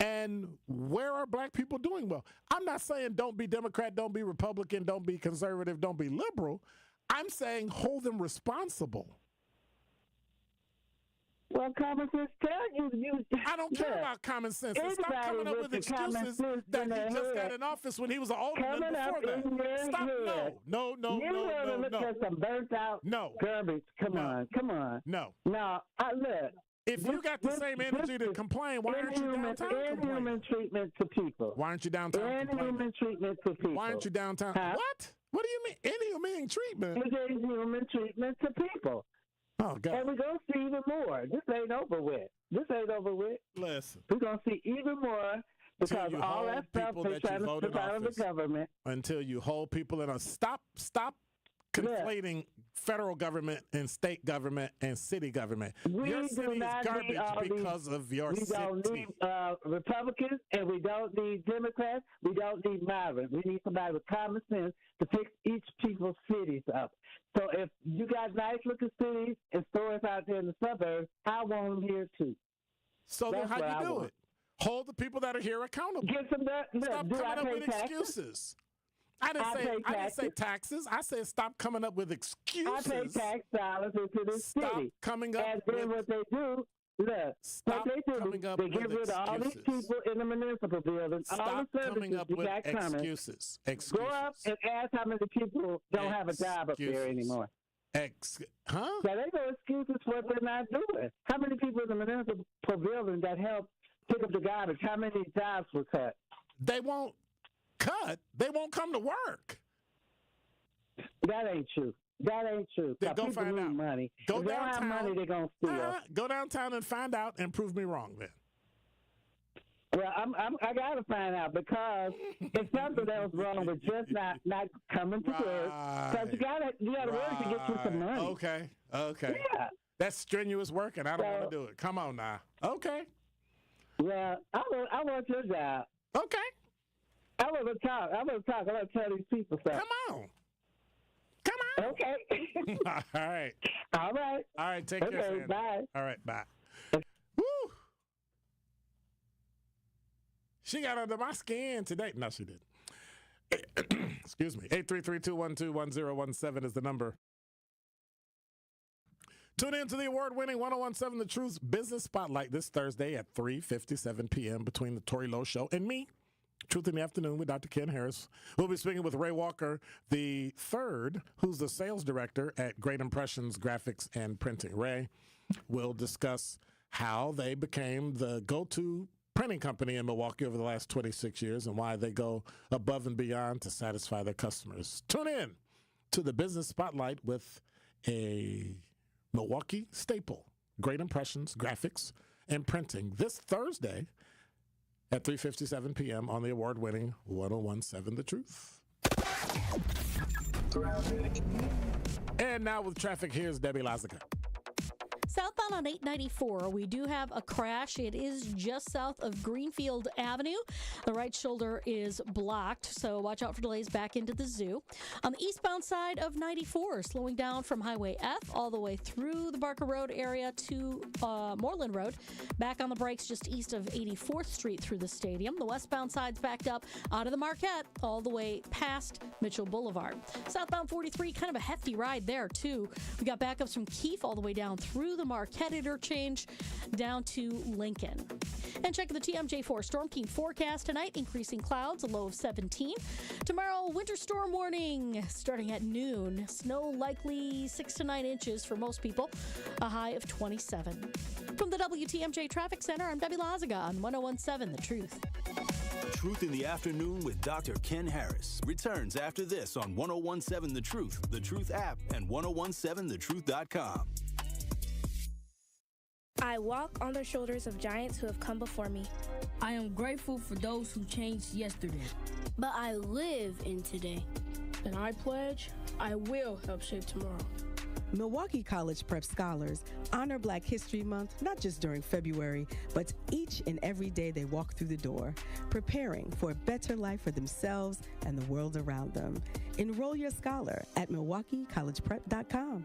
And where are black people doing well? I'm not saying don't be Democrat, don't be Republican, don't be conservative, don't be liberal. I'm saying hold them responsible. Well, common sense tells you. I don't care about common sense. And stop coming up with excuses that he just got in office when he was an alderman before that. Stop. No. You look at some burnt out garbage. Come on. No. Now, look. If you got the same energy to complain, why aren't you downtown complaining? Inhuman treatment to people. Why aren't you downtown complaining? Inhuman treatment to people. Why aren't you downtown? What? What do you mean? Inhuman treatment? It's inhuman treatment to people. Oh, God. And we're going to see even more. This ain't over with. Listen. We're going to see even more because all that stuff they're trying to put out of the government. Until you hold people in a... Stop conflating federal government and state government and city government. Your city is garbage because of your city. We don't need Republicans and we don't need Democrats. We don't need migrants. We need somebody with common sense to fix each people's cities up. So if you got nice looking cities and stores out there in the suburbs, I want them here too. So then how you do it? Hold the people that are here accountable. Get some Stop coming up with excuses. I didn't say taxes. I said stop coming up with excuses. I pay tax dollars into this stop city. Coming up and then what they do, stop coming up they get rid of all these people in the municipal buildings. Stop all the coming up with excuses. Excuses. Go up and ask how many people don't have a job up there anymore. Now, they no excuses for what they're not doing. How many people in the municipal building that help pick up the garbage, how many jobs were cut? They won't cut. They won't come to work. That ain't true. Then go find out. Money. Go if they downtown. don't have money, they're going to steal. Go downtown and find out and prove me wrong then. Well, I got to find out because it's something that was wrong with just not coming to work. Because you got to work to get you some money. Okay. Yeah. That's strenuous work, and I don't want to do it. Come on now. Okay. Well, I want your job. Okay. I want to talk. I want to tell these people something. Come on. Okay. All right. All right. Take care, Sandra. Bye. All right. Bye. Woo. She got under my skin today. No, she didn't. Excuse me. 833-212-1017 is the number. Tune in to the award-winning 1017 The Truth Business Spotlight this Thursday at 3:57 p.m. between the Tori Lowe Show and me. Truth in the Afternoon with Dr. Ken Harris. We'll be speaking with Ray Walker the third, who's the sales director at Great Impressions Graphics and Printing. Ray will discuss how they became the go-to printing company in Milwaukee over the last 26 years and why they go above and beyond to satisfy their customers. Tune in to the Business Spotlight with a Milwaukee staple, Great Impressions Graphics and Printing, this Thursday at 3:57 p.m. on the award-winning 1017 The Truth. And now with traffic, here's Debbie Lazica. Southbound on 894, we do have a crash. It is just south of Greenfield Avenue. The right shoulder is blocked, so watch out for delays back into the zoo. On the eastbound side of 94, slowing down from Highway F all the way through the Barker Road area to Moreland Road. Back on the brakes just east of 84th Street through the stadium. The westbound side's backed up out of the Marquette all the way past Mitchell Boulevard. Southbound 43, kind of a hefty ride there, too. We got backups from Keefe all the way down through the the Marquette interchange down to Lincoln. And check the TMJ4 Storm King forecast tonight. Increasing clouds, a low of 17. Tomorrow, winter storm warning starting at noon. Snow likely 6 to 9 inches for most people, a high of 27. From the WTMJ Traffic Center, I'm Debbie Lazaga on 1017 The Truth. Truth in the Afternoon with Dr. Ken Harris returns after this on 1017 The Truth app, and 1017thetruth.com. I walk on the shoulders of giants who have come before me. I am grateful for those who changed yesterday. But I live in today. And I pledge I will help shape tomorrow. Milwaukee College Prep Scholars honor Black History Month not just during February, but each and every day they walk through the door, preparing for a better life for themselves and the world around them. Enroll your scholar at MilwaukeeCollegePrep.com.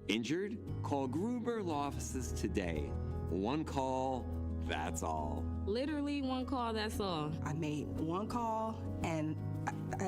Injured? Call Gruber Law Offices today. One call, that's all. Literally one call, that's all. I made one call and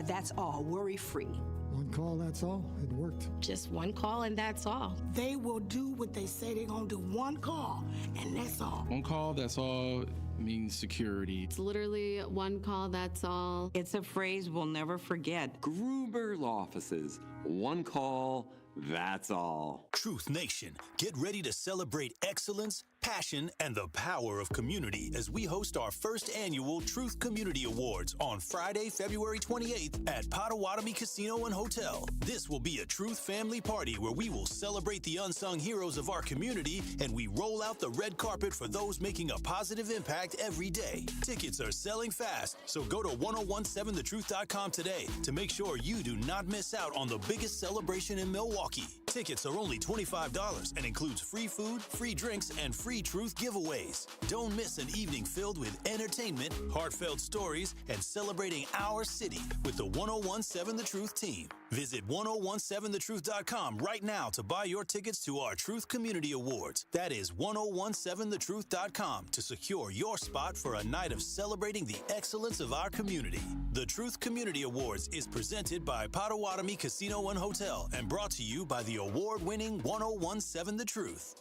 that's all, worry-free. One call, that's all. It worked. Just one call and that's all. They will do what they say they're going to do. One call and that's all. One call, that's all means security. It's literally one call, that's all. It's a phrase we'll never forget. Gruber Law Offices. One call, that's all. Truth Nation, get ready to celebrate excellence, passion, and the power of community as we host our first annual Truth Community Awards on Friday, February 28th at Potawatomi Casino and Hotel. This will be a Truth family party where we will celebrate the unsung heroes of our community and we roll out the red carpet for those making a positive impact every day. Tickets are selling fast, so go to 1017thetruth.com today to make sure you do not miss out on the biggest celebration in Milwaukee. Tickets are only $25 and includes free food, free drinks, and free Truth giveaways. Don't miss an evening filled with entertainment, heartfelt stories, and celebrating our city with the 1017 The Truth team. Visit 1017thetruth.com right now to buy your tickets to our Truth Community Awards. That is 1017thetruth.com to secure your spot for a night of celebrating the excellence of our community. The Truth Community Awards is presented by Potawatomi Casino and Hotel and brought to you by the award-winning 1017 The Truth.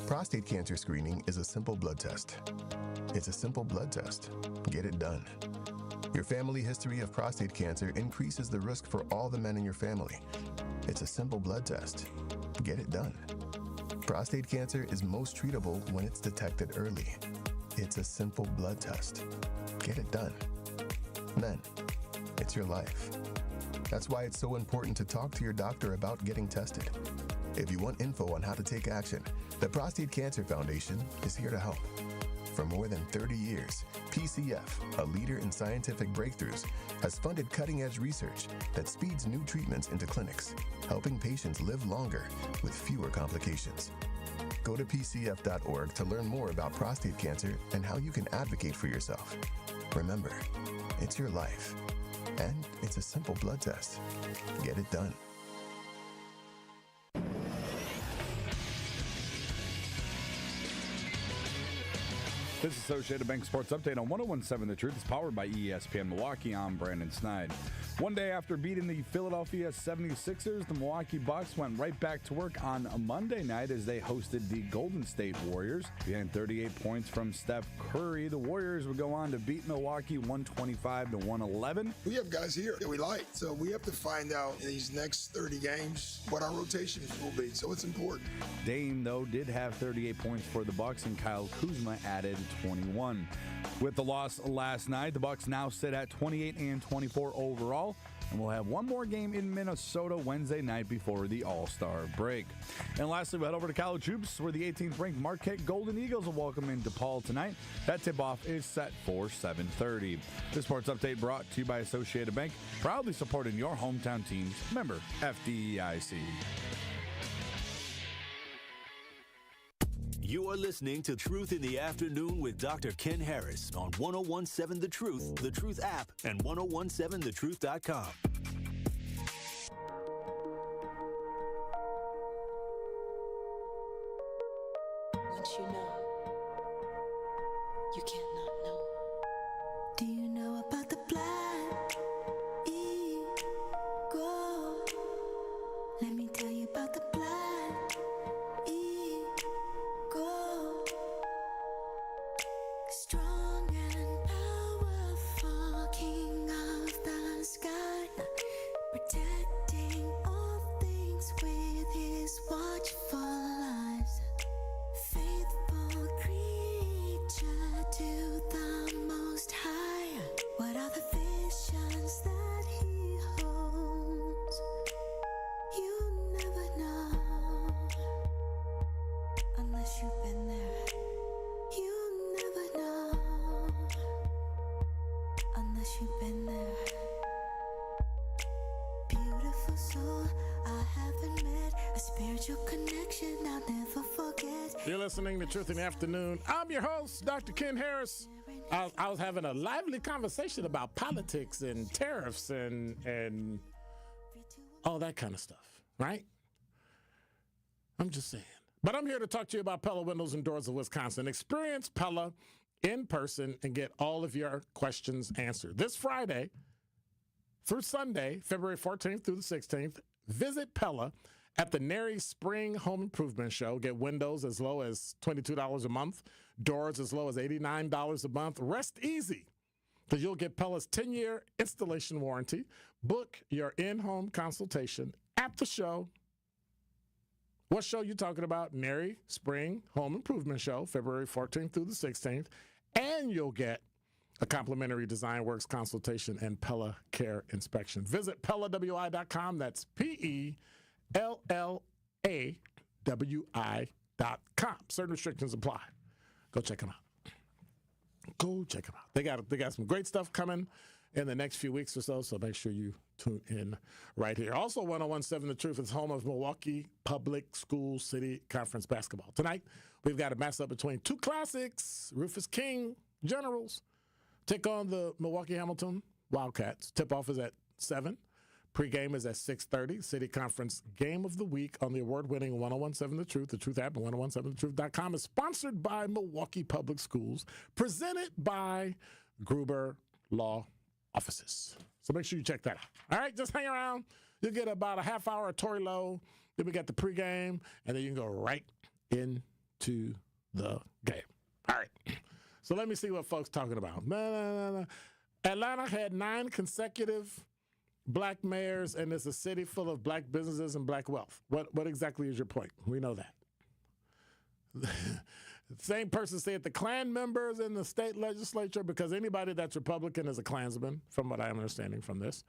Prostate cancer screening is a simple blood test. It's a simple blood test. Get it done. Your family history of prostate cancer increases the risk for all the men in your family. It's a simple blood test. Get it done. Prostate cancer is most treatable when it's detected early. It's a simple blood test. Get it done. Men, it's your life. That's why it's so important to talk to your doctor about getting tested. If you want info on how to take action, the Prostate Cancer Foundation is here to help. For more than 30 years, PCF, a leader in scientific breakthroughs, has funded cutting-edge research that speeds new treatments into clinics, helping patients live longer with fewer complications. Go to pcf.org to learn more about prostate cancer and how you can advocate for yourself. Remember, it's your life, and it's a simple blood test. Get it done. This Associated Bank Sports Update on 1017 The Truth is powered by ESPN Milwaukee. I'm Brandon Snide. One day after beating the Philadelphia 76ers, the Milwaukee Bucks went right back to work on a Monday night as they hosted the Golden State Warriors. Behind 38 points from Steph Curry, the Warriors would go on to beat Milwaukee 125-111. We have guys here that we like, so we have to find out in these next 30 games what our rotations will be, so it's important. Dame, though, did have 38 points for the Bucks, and Kyle Kuzma added 21. With the loss last night, the Bucks now sit at 28-24 overall, and we'll have one more game in Minnesota Wednesday night before the All-Star break. And lastly, we'll head over to college hoops, where the 18th-ranked Marquette Golden Eagles will welcome in DePaul tonight. That tip-off is set for 7:30. This sports update brought to you by Associated Bank, proudly supporting your hometown teams. Member FDIC. You are listening to Truth in the Afternoon with Dr. Ken Harris on 1017 The Truth app, and 1017thetruth.com. Once you know, you can't not know. Do you know about the black eagle? Let me tell you about the black your connection, I'll never forget. You're listening to Truth in the Afternoon. I'm your host, Dr. Ken Harris. I was having a lively conversation about politics and tariffs and all that kind of stuff, right? I'm just saying. But I'm here to talk to you about Pella Windows and Doors of Wisconsin. Experience Pella in person and get all of your questions answered. This Friday through Sunday, February 14th through the 16th, visit Pella at the Nary Spring Home Improvement Show. Get windows as low as $22 a month, doors as low as $89 a month. Rest easy, because you'll get Pella's 10-year installation warranty. Book your in-home consultation at the show. What show you talking about? Nary Spring Home Improvement Show, February 14th through the 16th. And you'll get a complimentary Design Works consultation and Pella Care inspection. Visit PellaWI.com. That's PellaWI.com. Certain restrictions apply. Go check them out. Go check them out. They got some great stuff coming in the next few weeks or so make sure you tune in right here. Also, 1017 The Truth is home of Milwaukee Public School City Conference basketball. Tonight, we've got a matchup between two classics, Rufus King Generals take on the Milwaukee Hamilton Wildcats. Tip-off is at 7. Pre-game is at 6:30. City Conference Game of the Week on the award-winning 1017 The Truth. The Truth app and 1017thetruth.com is sponsored by Milwaukee Public Schools, presented by Gruber Law Offices. So make sure you check that out. All right, just hang around. You'll get about a half hour of Tory Lowe. Then we got the pregame, and then you can go right into the game. All right. So let me see what folks talking about. Atlanta had 9 consecutive black mayors, and it's a city full of black businesses and black wealth. What exactly is your point? We know that. The same person said the Klan members in the state legislature, because anybody that's Republican is a Klansman, from what I'm understanding from this,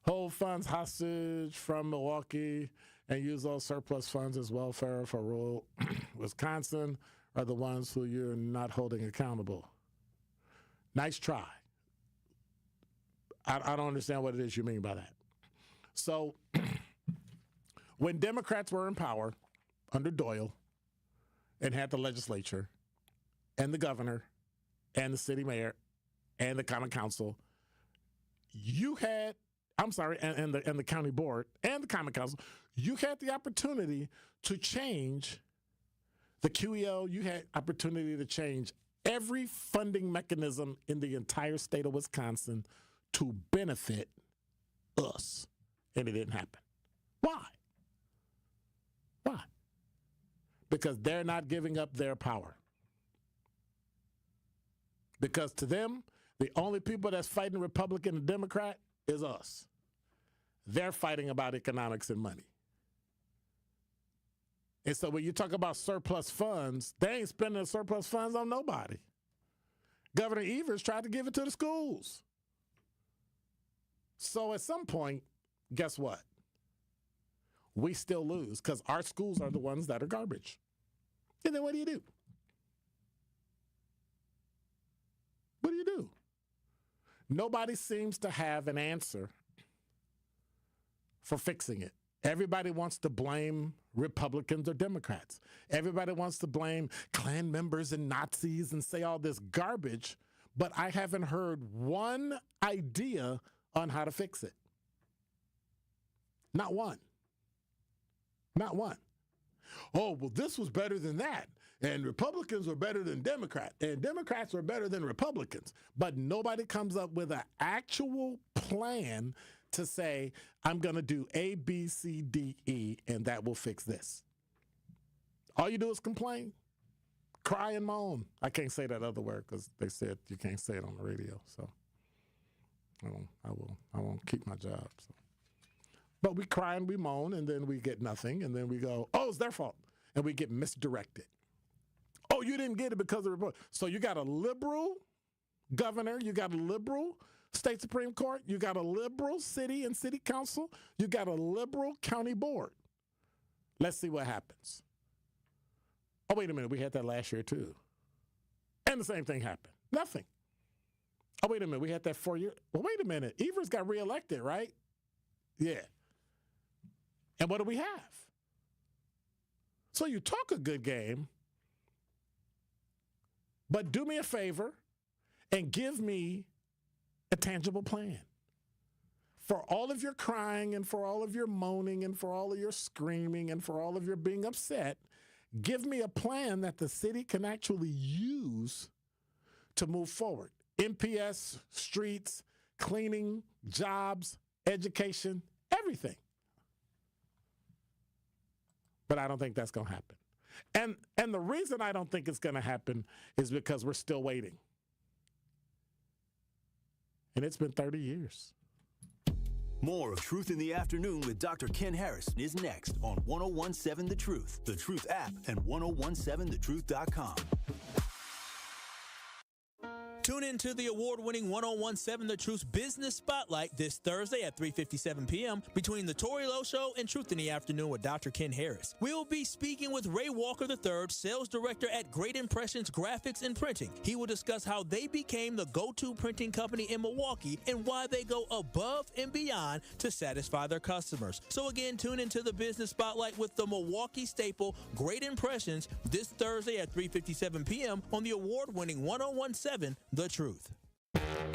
hold funds hostage from Milwaukee and use those surplus funds as welfare for rural Wisconsin are the ones who you're not holding accountable. Nice try. I don't understand what it is you mean by that. So when Democrats were in power under Doyle, and had the legislature and the governor and the city mayor and the common council, and the county board and the common council, you had the opportunity to change the QEO. You had opportunity to change every funding mechanism in the entire state of Wisconsin to benefit us. And it didn't happen. Why? Because they're not giving up their power. Because to them, the only people that's fighting Republican and Democrat is us. They're fighting about economics and money. And so when you talk about surplus funds, they ain't spending the surplus funds on nobody. Governor Evers tried to give it to the schools. So at some point, guess what? We still lose because our schools are the ones that are garbage. And then what do you do? What do you do? Nobody seems to have an answer for fixing it. Everybody wants to blame Republicans or Democrats. Everybody wants to blame Klan members and Nazis and say all this garbage, but I haven't heard one idea on how to fix it. Not one. Not one. Oh, well, this was better than that. And Republicans were better than Democrats. And Democrats were better than Republicans. But nobody comes up with an actual plan to say, I'm going to do A, B, C, D, E, and that will fix this. All you do is complain, cry and moan. I can't say that other word because they said you can't say it on the radio. So I won't keep my job. So. But we cry and we moan, and then we get nothing, and then we go, oh, it's their fault, and we get misdirected. Oh, you didn't get it because of the report. So you got a liberal governor, you got a liberal state Supreme Court, you got a liberal city and city council, you got a liberal county board. Let's see what happens. Oh, wait a minute, we had that last year too. And the same thing happened. Nothing. Oh, wait a minute, we had that 4 year. Well, wait a minute, Evers got reelected, right? Yeah. And what do we have? So you talk a good game, but do me a favor and give me a tangible plan. For all of your crying and for all of your moaning and for all of your screaming and for all of your being upset, give me a plan that the city can actually use to move forward. MPS, streets, cleaning, jobs, education, everything. But I don't think that's going to happen. And the reason I don't think it's going to happen is because we're still waiting. And it's been 30 years. More of Truth in the Afternoon with Dr. Ken Harris is next on 1017 The Truth, The Truth app, and 1017thetruth.com. Tune in to the award-winning 1017 The Truth Business Spotlight this Thursday at 3:57 p.m. between The Tori Lowe Show and Truth in the Afternoon with Dr. Ken Harris. We will be speaking with Ray Walker III, Sales Director at Great Impressions Graphics and Printing. He will discuss how they became the go-to printing company in Milwaukee and why they go above and beyond to satisfy their customers. So again, tune into the Business Spotlight with the Milwaukee staple Great Impressions this Thursday at 3:57 p.m. on the award-winning 1017 The Truth.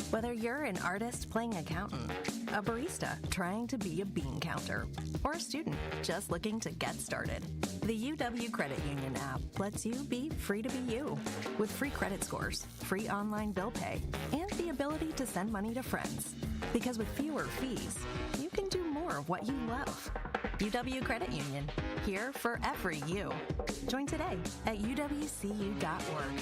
Whether you're an artist playing accountant, a barista trying to be a bean counter, or a student just looking to get started, the UW Credit Union app lets you be free to be you with free credit scores, free online bill pay, and the ability to send money to friends. Because with fewer fees, you can do more of what you love. UW Credit Union, here for every you. Join today at uwcu.org.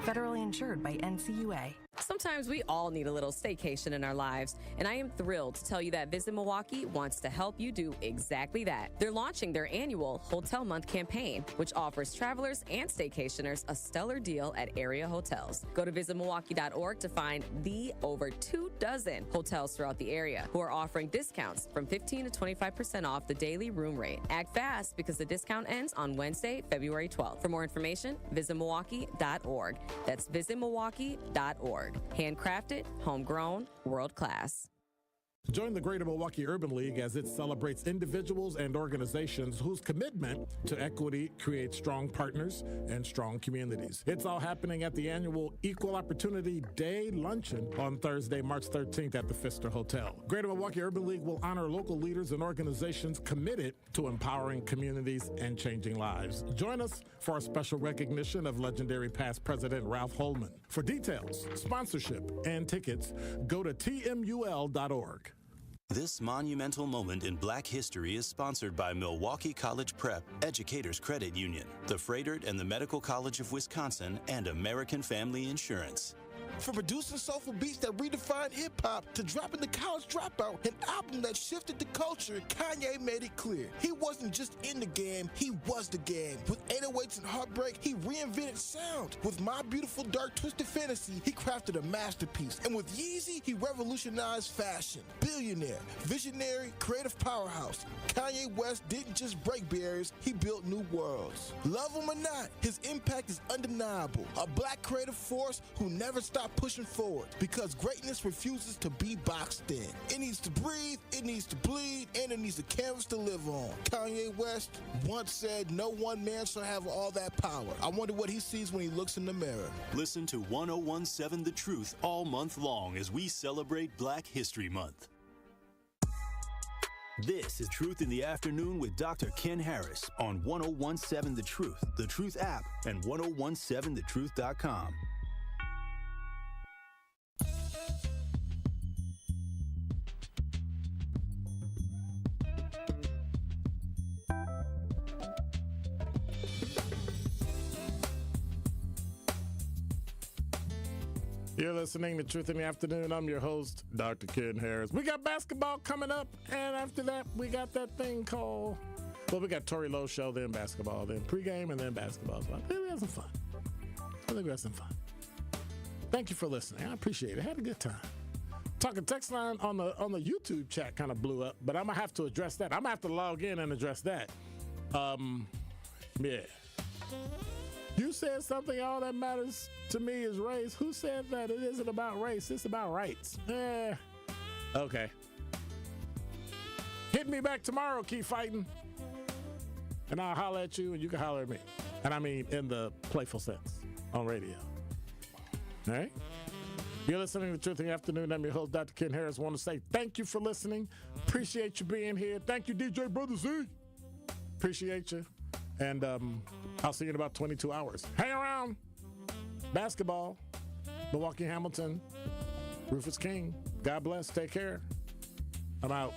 Federally insured by NCUA. Sometimes we all need a little staycation in our lives, and I am thrilled to tell you that Visit Milwaukee wants to help you do exactly that. They're launching their annual Hotel Month campaign, which offers travelers and staycationers a stellar deal at area hotels. Go to visitmilwaukee.org to find the over 24 hotels throughout the area who are offering discounts from 15 to 25% off the daily room rate. Act fast because the discount ends on Wednesday, February 12th. For more information, visit milwaukee.org. That's visitmilwaukee.org. Handcrafted, homegrown, world class. Join the Greater Milwaukee Urban League as it celebrates individuals and organizations whose commitment to equity creates strong partners and strong communities. It's all happening at the annual Equal Opportunity Day Luncheon on Thursday, March 13th at the Pfister Hotel. Greater Milwaukee Urban League will honor local leaders and organizations committed to empowering communities and changing lives. Join us for a special recognition of legendary past President Ralph Holman. For details, sponsorship, and tickets, go to tmul.org. This monumental moment in Black history is sponsored by Milwaukee College Prep, Educators Credit Union, the Froedtert and the Medical College of Wisconsin, and American Family Insurance. From producing soulful beats that redefined hip-hop to dropping The College Dropout, an album that shifted the culture, Kanye made it clear. He wasn't just in the game, he was the game. With 808s and Heartbreak, he reinvented sound. With My Beautiful Dark Twisted Fantasy, he crafted a masterpiece. And with Yeezy, he revolutionized fashion. Billionaire, visionary, creative powerhouse, Kanye West didn't just break barriers, he built new worlds. Love him or not, his impact is undeniable. A Black creative force who never stopped pushing forward, because greatness refuses to be boxed in. It needs to breathe, it needs to bleed, and it needs a canvas to live on. Kanye West once said, "No one man shall have all that power." I wonder what he sees when he looks in the mirror. Listen to 1017 The Truth all month long as we celebrate Black History Month. This is Truth in the Afternoon with Dr. Ken Harris on 1017 The Truth app, and 1017thetruth.com. You're listening to Truth in the Afternoon. I'm your host, Dr. Ken Harris. We got basketball coming up, and after that, we got that thing called, well, we got Tori Lowe Show, then basketball, then pregame, and then basketball. So I think we had some fun. Thank you for listening. I appreciate it. I had a good time. Talking text line on the YouTube chat kind of blew up, but I'm going to have to address that. I'm going to have to log in and address that. Yeah. You said something, all that matters to me is race. Who said that? It isn't about race, it's about rights. Okay. Hit me back tomorrow, keep fighting. and I'll holler at you, and you can holler at me. And I mean in the playful sense on radio. All right? You're listening to Truth in the Afternoon. I'm your host, Dr. Ken Harris. I want to say thank you for listening. Appreciate you being here. Thank you, DJ Brother Z. Appreciate you. And I'll see you in about 22 hours. Hang around. Basketball. Milwaukee Hamilton. Rufus King. God bless. Take care. I'm out.